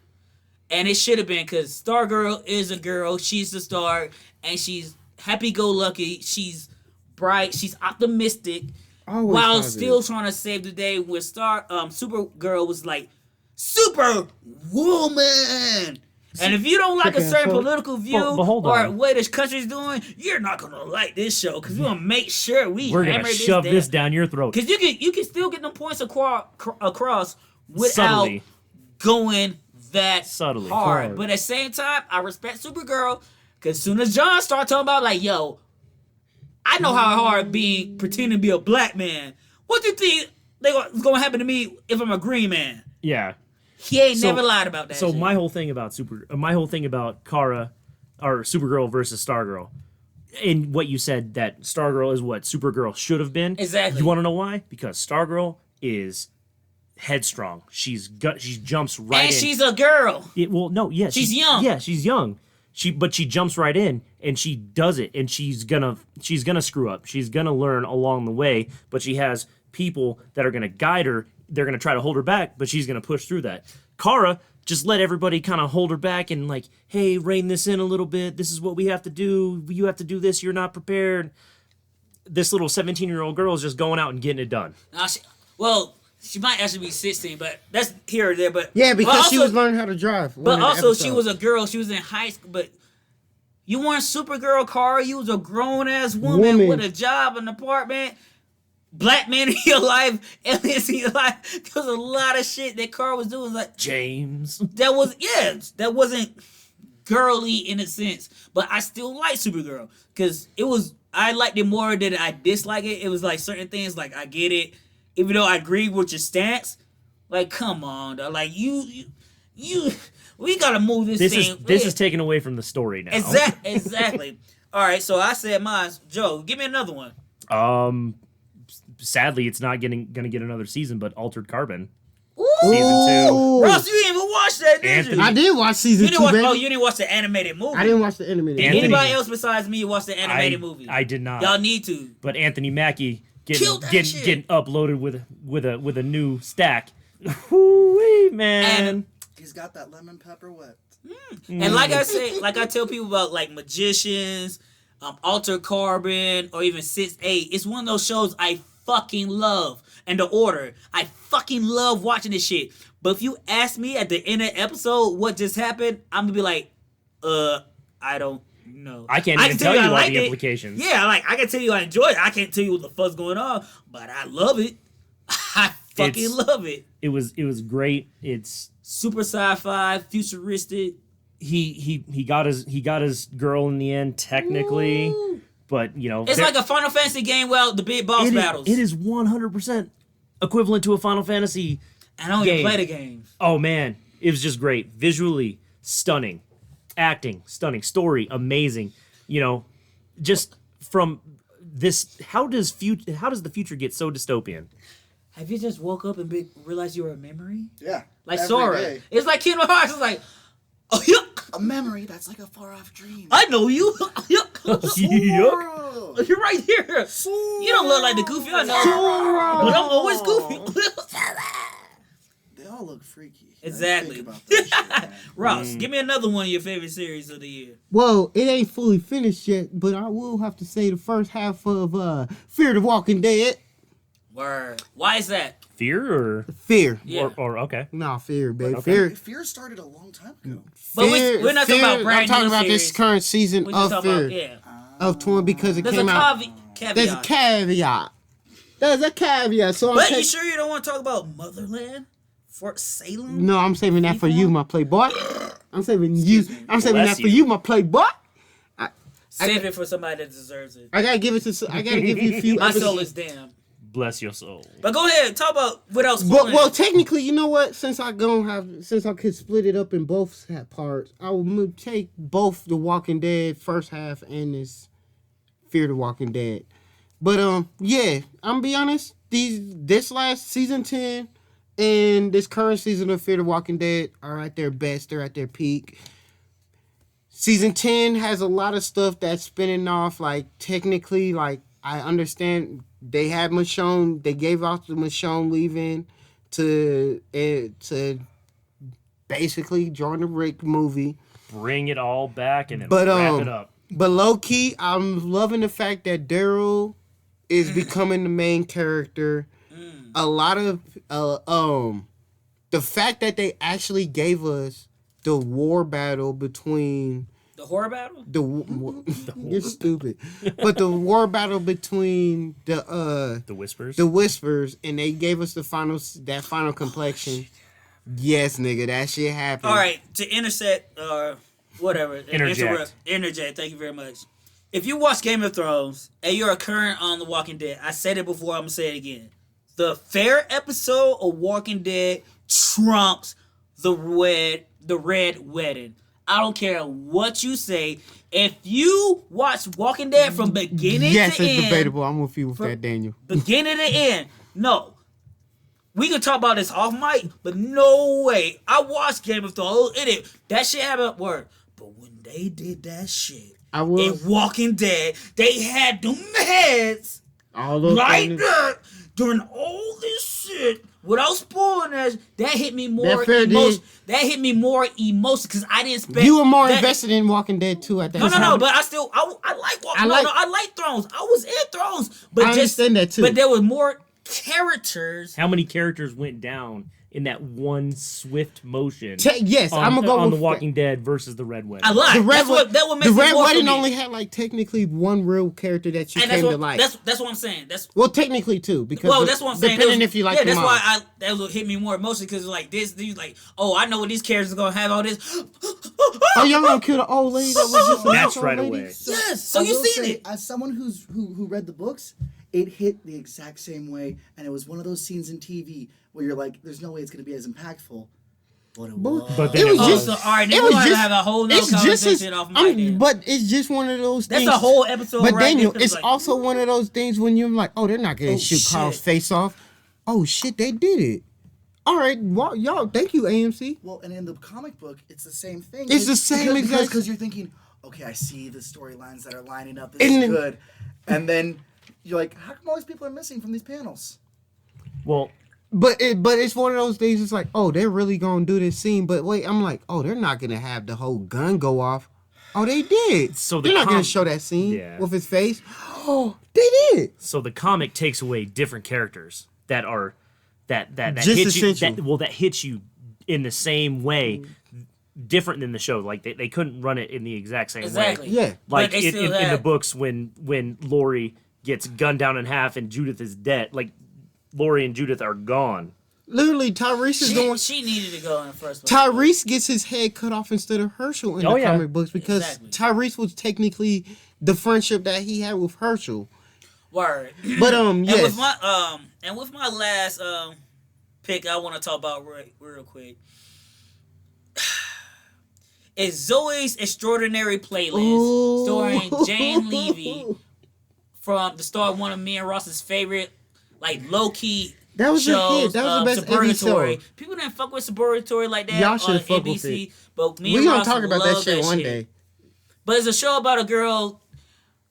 And it should have been, because Stargirl is a girl. She's the star, and she's happy-go-lucky. She's bright. She's optimistic,
Always
while
positive.
still trying to save the day. Where Supergirl was like, Super Woman, And if you don't like a
Chicken
certain
foot.
political view
But hold
or
on.
way this country's doing, you're not gonna like this show because we're gonna make sure
We're
hammer
gonna shove this
down.
down your throat.
Because you can still get them points across without
Subtly.
going that
Subtly.
hard.
Hard.
But at the same time, I respect Supergirl because soon as John started talking about like, yo, I know how hard being pretending to be a black man. What do you think is gonna happen to me if I'm a green man?
Yeah.
He ain't
So-
never lied about that.
So
shit.
my whole thing about Kara, or Supergirl versus Stargirl, and what you said that Stargirl is what Supergirl should have been.
Exactly.
You want to know why? Because Stargirl is headstrong. She jumps right
and
in.
she's a girl.
She's
young.
Yeah, she's young. But she jumps right in and she does it, and she's gonna screw up. She's gonna learn along the way, but she has people that are gonna guide her. They're gonna try to hold her back, but she's gonna push through that. Kara just let everybody kind of hold her back and like, hey, rein this in a little bit. This is what we have to do. You have to do this. You're not prepared. This little 17-year-old girl is just going out and getting it done.
Now she might actually be 16, but that's here or there. But
Yeah, because
but
she
also-
was learning how to drive.
But also, she was a girl. She was in high school. But you weren't Supergirl, Kara. You was a grown ass woman with a job, an apartment, black man in your life, aliens in your life. There was a lot of shit that Kara was doing. Like
James.
that wasn't girly in a sense. But I still like Supergirl because I liked it more than I dislike it. It was like certain things, like I get it, even though I agree with your stance. Like, come on, though. Like you, we gotta move this thing.
This is taken away from the story now.
Exactly. All right, so I said mine. Joe, give me another one.
Sadly, it's not gonna get another season, but Altered Carbon
Ooh.
season 2.
Ross, you didn't even watch that, did
Anthony-
you?
I did watch season
You didn't
2,
watch.
baby.
Oh, you didn't watch the animated movie.
I didn't watch the animated.
Anthony-
Anybody else besides me watch the animated movie?
I did not.
Y'all need to.
But Anthony Mackie
Killed that
getting
shit.
getting uploaded with a new stack. Woo-wee, man.
And-
He's got that lemon pepper wet.
And like I say, like I tell people about like Magicians, Altered Carbon, or even 6-8, it's one of those shows I fucking love. And The Order, I fucking love watching this shit. But if you ask me at the end of the episode what just happened, I'm gonna be like, I don't know.
I can't even
can
tell you
I
all
liked
the
it.
implications.
Yeah, like I can tell you I enjoy it. I can't tell you what the fuck's going on, but I love it. I fucking love it.
It was great. It's
Super sci-fi, futuristic.
he got his girl in the end technically,
Ooh.
but you know
It's like a Final Fantasy game without the big boss battles.
It is 100% equivalent to a Final Fantasy.
I don't even
game.
play the game.
Oh man, it was just great. Visually stunning, acting stunning, story amazing. You know, just from this, how does the future get so dystopian?
Have you just woke up and realized you were a memory?
Yeah.
Like
every
Sora.
day.
It's like Kingdom Hearts. It's like, oh, yuck.
A memory that's like a far off dream.
I know you. Yuck.
Yuck.
You're right here. You don't look like the Goofy I know. But I'm always Goofy.
They all look freaky.
Exactly.
Think about that shit, man.
Ross, give me another one of your favorite series of the year.
Well, it ain't fully finished yet, but I will have to say the first half of Fear the Walking Dead.
Word. Why is that?
Fear or
Fear.
Yeah.
or okay.
Nah, Fear, baby.
Okay.
Fear.
Started a long time ago.
But we're not talking about brand
I'm talking
new
about
series.
this current season
We just
of
talking
Fear.
about, yeah.
Of 20 because it
There's
came
a
out.
caveat.
There's a caveat. There's a caveat. So
But you sure you don't want to talk about Motherland? Fort Salem?
No, I'm saving that for you, my playboy. I'm saving you. I'm saving
Bless
that for you, my playboy.
Save it for somebody that deserves it.
I gotta give it to. I gotta give you a few.
My
episodes.
soul is damned.
Bless your soul.
But go ahead, talk about what else.
But well, technically, you know what? Since I could split it up in both parts, I will take both The Walking Dead first half and this Fear the Walking Dead. But yeah, I'm gonna be honest. This last season 10 and this current season of Fear the Walking Dead are at their best. They're at their peak. Season 10 has a lot of stuff that's spinning off. Like technically, like I understand they had Michonne. They gave out the Michonne leaving to basically join the Rick movie.
Bring it all back and then
But
wrap it up.
But low key, I'm loving the fact that Daryl is becoming the main character. A lot of the fact that they actually gave us the war battle between
The horror battle?
you're stupid, but the war battle between
The Whispers.
the whispers, and they gave us that final complexion. Yes, nigga, that shit happened.
All right, to intersect whatever.
Interject.
Interject. Thank you very much. If you watch Game of Thrones and you're a current on The Walking Dead, I said it before, I'm gonna say it again. The fair episode of Walking Dead trumps the red wedding. I don't care what you say. If you watch Walking Dead from beginning
yes,
to
it's
end,
debatable. I'm with you with that, Daniel.
beginning to end, no. We can talk about this off mic, but no way. I watched Game of Thrones. That shit happened. Word. But when they did that shit in Walking Dead, they had them heads
all those
like
things.
that during all this shit. Without spoiling that hit me more
That fair
emotion.
did.
That hit me more emotion because I didn't expect.
You were more
that,
invested in Walking Dead too at that time.
No, but I like Walking. I like Thrones. I was in Thrones, but
I understand that too.
But there was more characters.
How many characters went down in that one swift motion?
Yes, I'm gonna go
on
with
The Walking Dead versus the Red Wedding.
I like
the Red
that. What makes
the
it
Red
more for
Wedding
me.
only had like technically one real character that you
And
came
that's
to
what,
like.
That's what I'm saying.
Well, technically too, because
that's what I'm saying.
depending if you like them
that's
all.
why that would hit me more emotionally because like these like, oh, I know what these characters are gonna have all this.
Oh, y'all gonna kill the old lady that was just a
That's
nice old
right
lady?
away.
Yes, so
I
you
will
seen
say,
it.
as someone who read the books, it hit the exact same way, and it was one of those scenes in TV where you're like, "There's no way it's going to be as impactful," but it was.
But then
It was
Oh,
just-
so, all right,
it
then
was
we're gonna
just-
have a whole nother
It's just
conversation
as,
off mic. then.
but it's just one of those
That's
things.
a whole episode.
But
right
Daniel,
there,
it's
like,
also one of those things when you're like, oh, they're not gonna shoot
shit.
Carl's face off. Oh shit, they did it. All right, well, y'all, thank you, AMC.
Well, and in the comic book, it's the same thing.
It's the same exact-
because you're thinking, okay, I see the storylines that are lining up. This
And
is
then-
good, and then you're like, how come all these people are missing from these panels?
Well,
But it's one of those things. It's like, oh, they're really gonna do this scene. But wait, I'm like, oh, they're not gonna have the whole gun go off. Oh, they did.
So the
they're not gonna
com-
show that scene
Yeah.
with his face. Oh, they did.
so the comic takes away different characters that are that
Just
hit you
essential.
that hits you in the same way, different than the show. Like they couldn't run it in the exact same
Exactly.
way.
Yeah.
Like
But they still
in the
had-
books when Lori gets gunned down in half and Judith is dead. Like Lori and Judith are gone.
Literally, Tyrese is going.
She needed to go in the first place.
Tyrese gets his head cut off instead of Herschel in
Oh,
the
yeah.
comic books because
Exactly.
Tyrese was technically the friendship that he had with Herschel.
Word.
But
And
yes,
with my last pick, I want to talk about real quick. Is Zoe's Extraordinary Playlist
Ooh.
starring Jane Levy from the star of one of me and Ross's favorite, like low key
that was a
shows.
hit. That was the best Eddie
Suburgatory.
show.
People didn't fuck with Suburgatory like that
Y'all
on
should've fucked with
NBC,
it.
but me
We
and
gonna
Ross
talk about that
love
shit one
shit.
day.
But it's a show about a girl.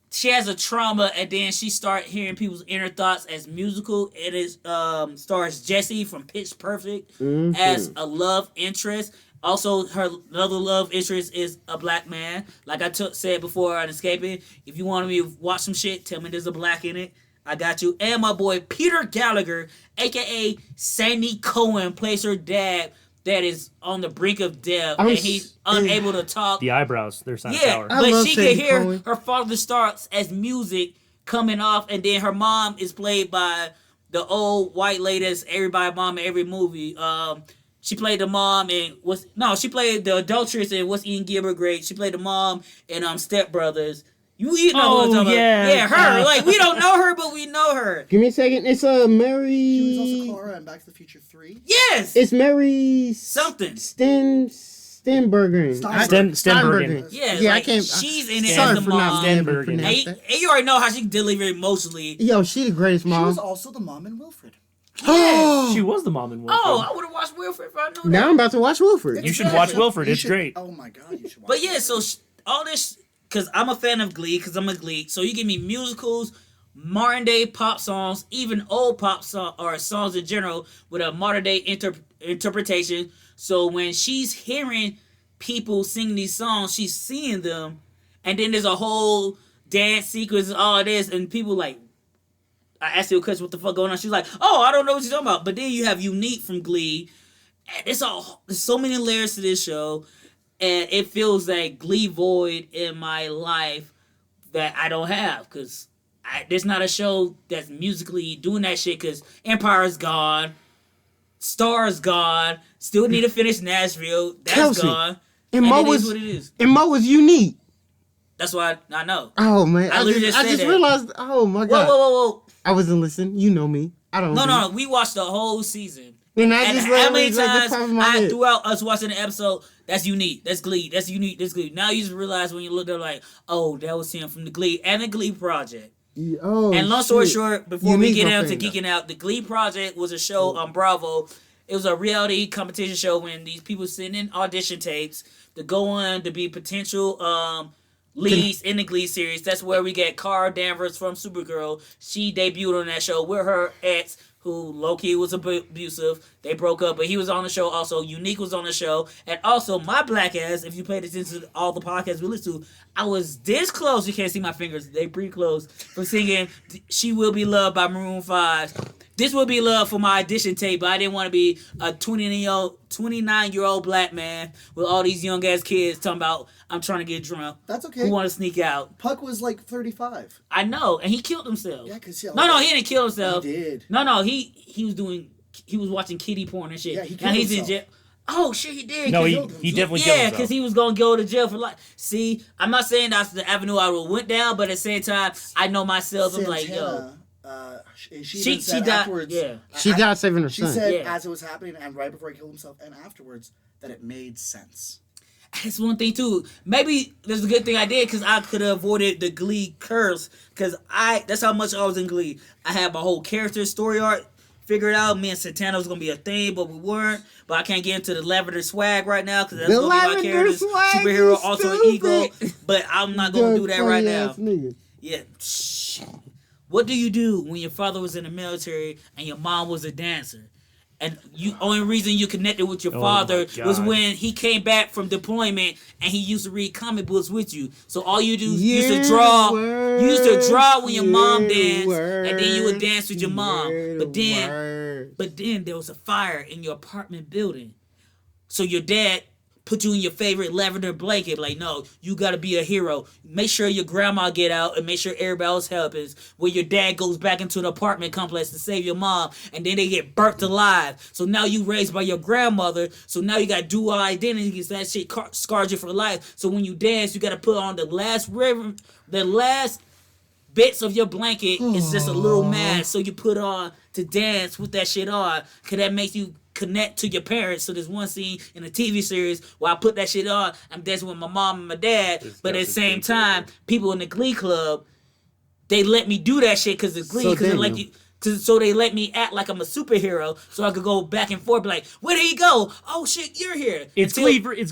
She has a trauma, and then she start hearing people's inner thoughts as musical. It is stars Jessie from Pitch Perfect
Mm-hmm.
as a love interest. Also, her another love interest is a black man. Like I said before on Escaping, if you want me to watch some shit, tell me there's a black in it. I got you. And my boy Peter Gallagher, aka Sandy Cohen, plays her dad that is on the brink of death, and he's unable to talk.
The eyebrows, they're sound
Yeah,
sour.
I
but
love
she
Sandy
can hear
Cohen.
her father starts as music coming off, and then her mom is played by the old white lady that's everybody's mom in every movie. She played the mom in she played the adulteress in What's Ian Gilbert Great. She played the mom in Step Brothers. You know what I'm
Oh,
talking
yeah.
about. Yeah, her. Like we don't know her, but we know her.
Give me a second. It's Mary.
She was also Clara in Back to the Future 3.
Yes.
It's Mary
Something.
Stenbergen.
Stenbergen.
Yeah,
Yeah, I
like,
can't.
she's in it
Sorry
as the
for not
mom.
being able to
Stenbergen.
pronounce
And,
that.
and you already know how she delivered emotionally.
Yo, she the greatest
She
mom.
was also the mom in Wilfred.
She was the mom in Wilfred.
Oh, I would have watched Wilfred if I knew that.
Now I'm about to watch Wilfred.
You should watch Wilfred.
You
It's
should-
great.
Oh my god, you should watch
But yeah,
it.
so all this, because I'm a fan of Glee, because I'm a Glee. So you give me musicals, modern day pop songs, even old pop song or songs in general with a modern day interpretation. So when she's hearing people sing these songs, she's seeing them, and then there's a whole dance sequence, and all this, and people like. I asked her a question, what the fuck going on? She's like, oh, I don't know what you're talking about. But then you have Unique from Glee. And there's so many layers to this show. and it feels like Glee void in my life that I don't have because there's not a show that's musically doing that shit because Empire's gone, Star's gone, still need to finish Nashville, that's
Kelsey,
gone,
And
and
Mo
it
was
is what it is.
and Mo was unique.
That's why I know.
Oh man,
I
I
literally
just,
just
I
said
just
that.
realized. Oh my
Whoa,
god,
whoa.
I wasn't listening. You know me. I don't.
No, we watched the whole season.
And I
And
just
how many
realized at
times
the top of my head.
throughout us watching the episode, that's unique, that's Glee, that's unique, that's Glee. Now you just realize when you look at it like, oh, that was him from the Glee and the Glee Project.
Oh,
And long story
shit.
short, before we
Unique
get
my
into
finger.
geeking out, the Glee Project was a show on Bravo. It was a reality competition show when these people send in audition tapes to go on to be potential leads in the Glee series. That's where we get Cara Danvers from Supergirl. She debuted on that show with her ex, who low-key was abusive. They broke up, but he was on the show also. Unique was on the show. And also, my black ass, if you paid attention to all the podcasts we listened to, I was this close. You can't see my fingers. They pretty close. From singing She Will Be Loved by Maroon 5. This would be love for my audition tape, but I didn't want to be a 29-year-old black man with all these young-ass kids talking about, I'm trying to get drunk.
That's okay.
Who want to sneak out.
Puck was like 35.
I know, and he killed himself.
Yeah, because
No, he didn't kill himself.
He did.
No, he was watching kiddie porn and shit.
Yeah, he
now
killed
he's in
himself.
jail. Oh shit, he did.
No,
'cause
he definitely killed
yeah,
himself.
because he was gonna go to jail for life. See, I'm not saying that's the avenue I would went down, but at the same time, I know myself. I'm like, yo,
Santana, she
she
even said
died.
afterwards.
Yeah,
She died saving her
She
son.
said
Yeah.
as it was happening and right before he killed himself and afterwards that it made sense.
that's one thing too. Maybe there's a good thing I did because I could have avoided the Glee curse. Because that's how much I was in Glee. I had my whole character story arc figured out. Me and Santana was gonna be a thing, but we weren't. But I can't get into the lavender swag right now because that's
The
gonna be my
lavender
character's
swag
superhero,
is
also
stupid.
ego. But I'm not gonna do that right now.
Funny-ass nigga.
Yeah. Shh. What do you do when your father was in the military and your mom was a dancer? And you only reason you connected with your
Oh
father
my
was
God.
when he came back from deployment and he used to read comic books with you. So all you do used to
Yeah,
draw.
word,
You used to draw when your mom
yeah,
danced,
word,
and then you would dance with your mom.
yeah, word.
But then there was a fire in your apartment building. So your dad put you in your favorite lavender blanket. Like, no, you gotta be a hero. Make sure your grandma get out and make sure everybody else helps. Where your dad goes back into the apartment complex to save your mom, and then they get burnt alive. So now you raised by your grandmother. So now you got dual identity because that shit scarred you for life. So when you dance, you gotta put on the last bits of your blanket. It's just a little mask. So you put on to dance with that shit on, cause that makes you connect to your parents. So there's one scene in a TV series where I put that shit on. I'm dancing with my mom and my dad, but at the same time, people in the Glee Club, they let me do that shit because it's Glee,
So
because they let
Daniel.
you. So they let me act like I'm a superhero, so I could go back and forth, be like, "Where did he go? Oh shit, you're here."
It's
Until-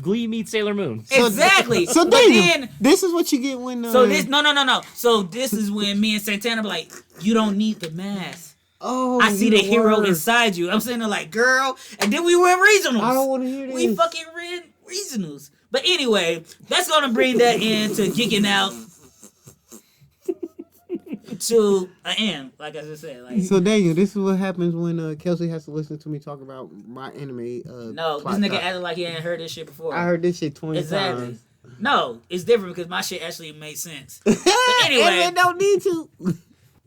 Glee meets Sailor Moon.
Exactly.
So
But
Daniel,
then,
this is what you get when.
so this no. So this is when me and Santana be like, "You don't need the mask.
Oh,
I see the
you
hero
word.
inside you." I'm sitting there like, "Girl," and then we went regionals.
I don't want to hear this.
We fucking ran regionals. But anyway, that's gonna bring that into geeking out to an end, like I just said. Like,
So Daniel, this is what happens when Kelsey has to listen to me talk about my anime.
no, this
plot
nigga
dot.
acted like he ain't heard this shit before.
I heard this shit 20
exactly.
times.
No, it's different because my shit actually made sense. But anyway,
And they don't need to.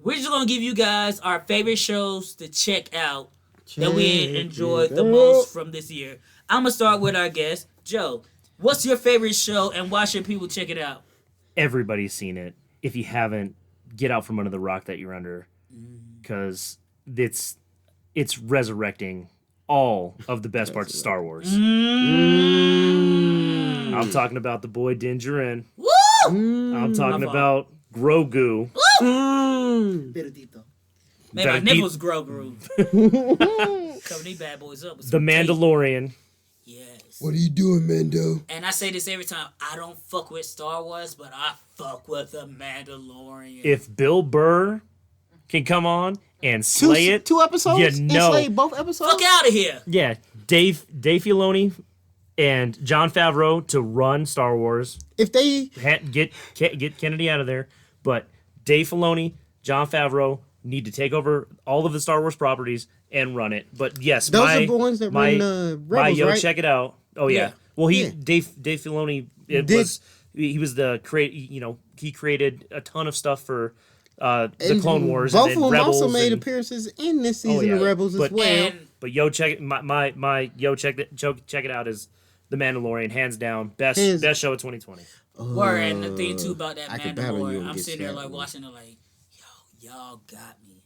we're just gonna give you guys our favorite shows to check out that we
Check
enjoyed
it
the
out.
most from this year. I'm gonna start with our guest, Joe. What's your favorite show and why should people check it out?
Everybody's seen it. If you haven't, get out from under the rock that you're under, because it's resurrecting all of the best parts of Star Wars. I'm talking about the boy Din Djarin.
Woo!
I'm talking
My fault.
about Grogu.
Verdito.
Man, my
Gotta
nipples grow. Cover these bad boys up. with
The
some tape.
Mandalorian.
Yes.
What are you doing, Mando?
And I say this every time. I don't fuck with Star Wars, but I fuck with the Mandalorian.
If Bill Burr can come on and slay it,
Two episodes?
You
And
know.
slay both episodes?
fuck out of here.
yeah, Dave Filoni and Jon Favreau to run Star Wars.
If they
Get Kennedy out of there, but Dave Filoni, Jon Favreau need to take over all of the Star Wars properties and run it. But yes,
Those are the ones that run, Rebels,
yo,
right?
check it out. Oh yeah.
Yeah.
Well,
Yeah.
Dave Filoni he was the he created a ton of stuff for the Clone Wars
Both
and
of
then
them
Rebels
also made
and,
appearances in this season of
yeah.
Rebels as
But-
well.
And
But check it out is The Mandalorian, hands down best show of 2020.
word, and the thing too about that
I could battle you
Mandalorian,
and
I'm
get
sitting there
stabbed,
like
man.
watching it like, y'all got me.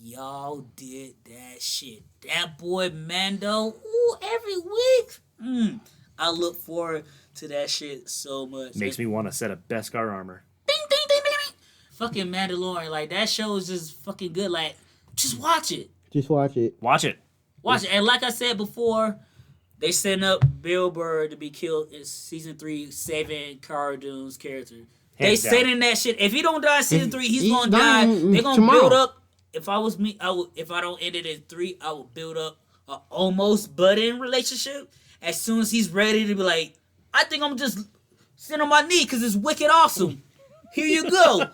Y'all did that shit. That boy Mando, ooh, every week. I look forward to that shit so much.
Makes me want to set a Beskar armor.
Ding, ding, ding, ding, ding. Fucking Mandalorian, like that show is just fucking good. Like, just watch it.
Just watch it.
Watch it.
Watch it. And like I said before, they set up Bill Burr to be killed in season 3, saving Cara Dune's character. They
Hands down.
said in that shit, if he don't die in season 3, he's
he's
gonna die.
dying
They're gonna
tomorrow.
build up. If I was me, I would. If I don't end it in 3, I would build up a almost budding relationship. As soon as he's ready to be like, I think I'm just sitting on my knee because it's wicked awesome. Here you go.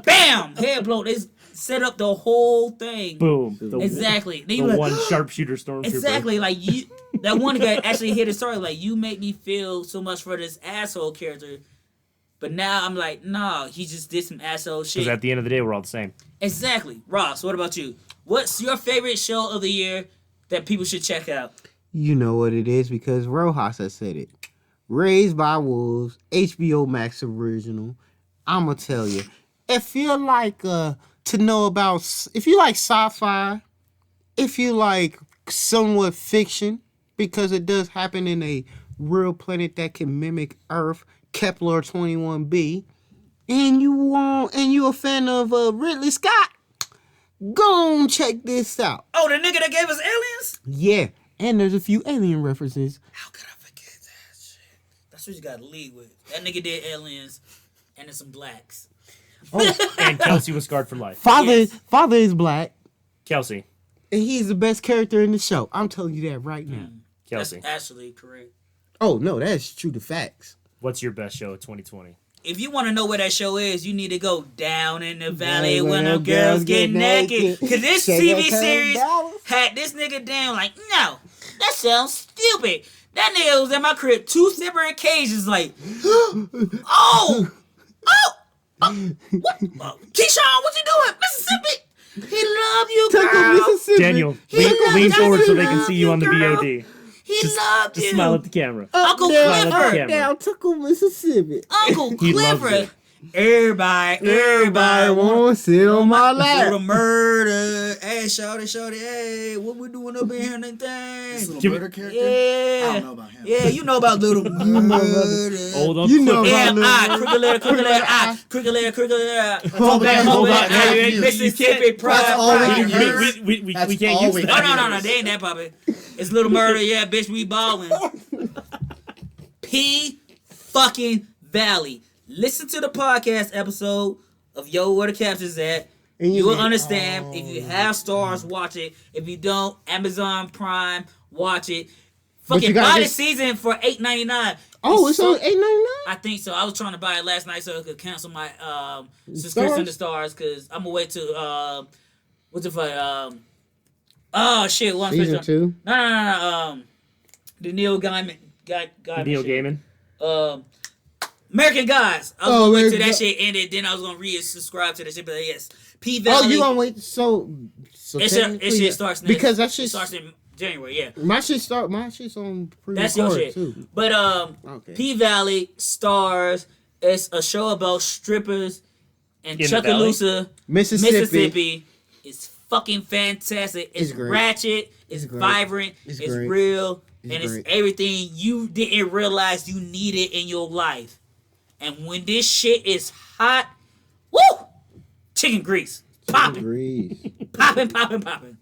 Bam! Head blow. They set up the whole thing.
Boom.
Exactly. They
The
like,
one sharpshooter stormtrooper.
exactly. Like you, that one guy actually hit a story. Like you make me feel so much for this asshole character, but now I'm like, nah, he just did some asshole shit.
Because at the end of the day, we're all the same.
Exactly. Ross, what about you? What's your favorite show of the year that people should check out?
You know what it is because Rojas has said it. Raised by Wolves, HBO Max original. I'ma tell you, if you like to know about, if you like sci-fi, if you like somewhat fiction, because it does happen in a real planet that can mimic Earth, Kepler 21b, and you a fan of Ridley Scott, go on check this out.
Oh, the nigga that gave us Aliens?
Yeah, and there's a few alien references.
How could I forget that shit? That's what you got to lead with. That nigga did Aliens, and then some blacks.
And Kelsey was scarred for life.
Father
Yes.
is black,
Kelsey.
and he's the best character in the show. I'm telling you that right now.
Kelsey.
That's actually correct.
Oh no, that's true to facts.
What's your best show of 2020?
If you want to know where that show is, you need to go down in the valley when them girls get naked. Because this
Shake
TV
that
series
$10.
had this nigga down like, no, that sounds stupid. That nigga was at my crib 2 separate occasions like, oh, what? Keyshawn, what you doing? Mississippi. He love you, girl.
Mississippi.
Daniel,
He
lean
loved
forward so
you,
they can see you on the
girl.
VOD.
He loved
Just
you.
smile at the camera.
Uncle
down,
Smile at the
Clifford.
camera.
down, Tuckle, Mississippi.
Uncle
He loves
Clifford.
it.
Everybody
won't sit on my
little
lap.
murder. Hey, shawty, hey, what we doing up in here and
This
thing?
little
Give
murder character. I
Yeah.
don't know about him.
Yeah, you know about little murder.
Hold up.
You know
Clifford.
about
Yeah, crooked letter, I, crooked letter.
Hold back,
hold back.
Hey,
You
Mississippi
can't-
pride.
That's all we
pride.
can hear.
We
That's
can't
all
use
we
that.
can
Oh, no, they ain't that puppy. It's little murder, yeah, bitch, we ballin'. P fucking Valley. Listen to the podcast episode of Yo, Where the Captions At.
And
You will
be-
understand. If you have stars, watch it. If you don't, Amazon Prime, watch it.
But you
Fucking
gotta
buy the
get-
season for $8.99.
Oh, it's
so-
on $8.99.
I think so. I was trying to buy it last night so I could cancel my subscription to Stars because I'm gonna wait till what's it for? Oh shit! One
Season 2.
No. The Neil Gaiman.
Neil
shit.
Gaiman.
American Gods. I was
Oh,
gonna wait till
American
that shit ended. Then I was gonna re-subscribe to the shit. But yes, P
Oh,
Valley.
you gonna wait? So
It
technically,
shit starts next.
because that
It
shit
starts in January. Yeah.
My shit's on pre-record
That's your shit.
too.
But
Okay.
P Valley Stars. It's a show about strippers in
In the valley?
Chucalissa,
Mississippi.
Mississippi. It's fucking fantastic. It's
It's great.
ratchet. It's
great.
vibrant.
It's
It's
great.
real.
It's
and it's
great.
everything you didn't realize you needed in your life. And when this shit is hot, woo! Chicken grease. Popping.
Agrees.
Popping.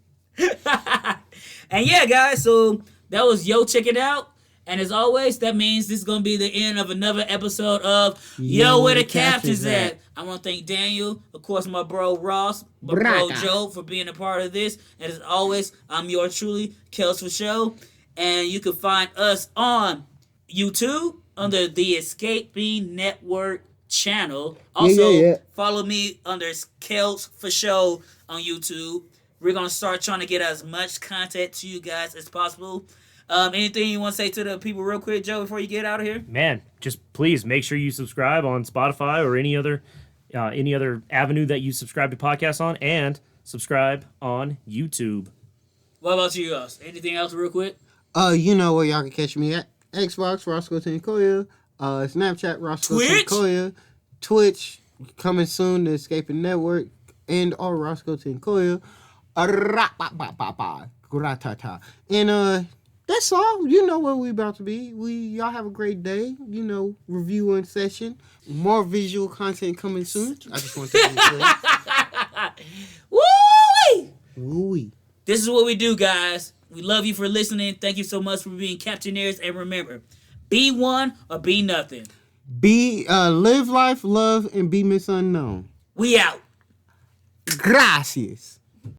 And yeah, guys, so that was Yo Check It Out. And as always, that means this is going to be the end of another episode of Yo, Where the Captions At. I want to thank Daniel, of course, my bro Ross, my bro
Braca.
Joe for being a part of this. And as always, I'm yours truly, Kels for Show. And you can find us on YouTube under the Escaping Network channel. Also,
yeah.
follow me under Kels for Show on YouTube. We're going to start trying to get as much content to you guys as possible. Anything you want to say to the people real quick, Joe, before you get out of here?
Man, just please make sure you subscribe on Spotify or any other avenue that you subscribe to podcasts on, and subscribe on YouTube.
What about you guys? Anything else real quick?
You know where y'all can catch me at Xbox, Roscoe Tinkoya, Snapchat, Roscoe
Twitch?
Tinkoya, Twitch, coming soon to Escaping Network, and or Roscoe Tinkoya. And that's all. You know where we about to be. Y'all have a great day. You know, reviewing session. More visual content coming soon. I just want to say
Woo!
woo-wee.
This is what we do, guys. We love you for listening. Thank you so much for being Captioneers. And remember, be one or be nothing.
Live life, love, and be Miss Unknown.
We out.
Gracias.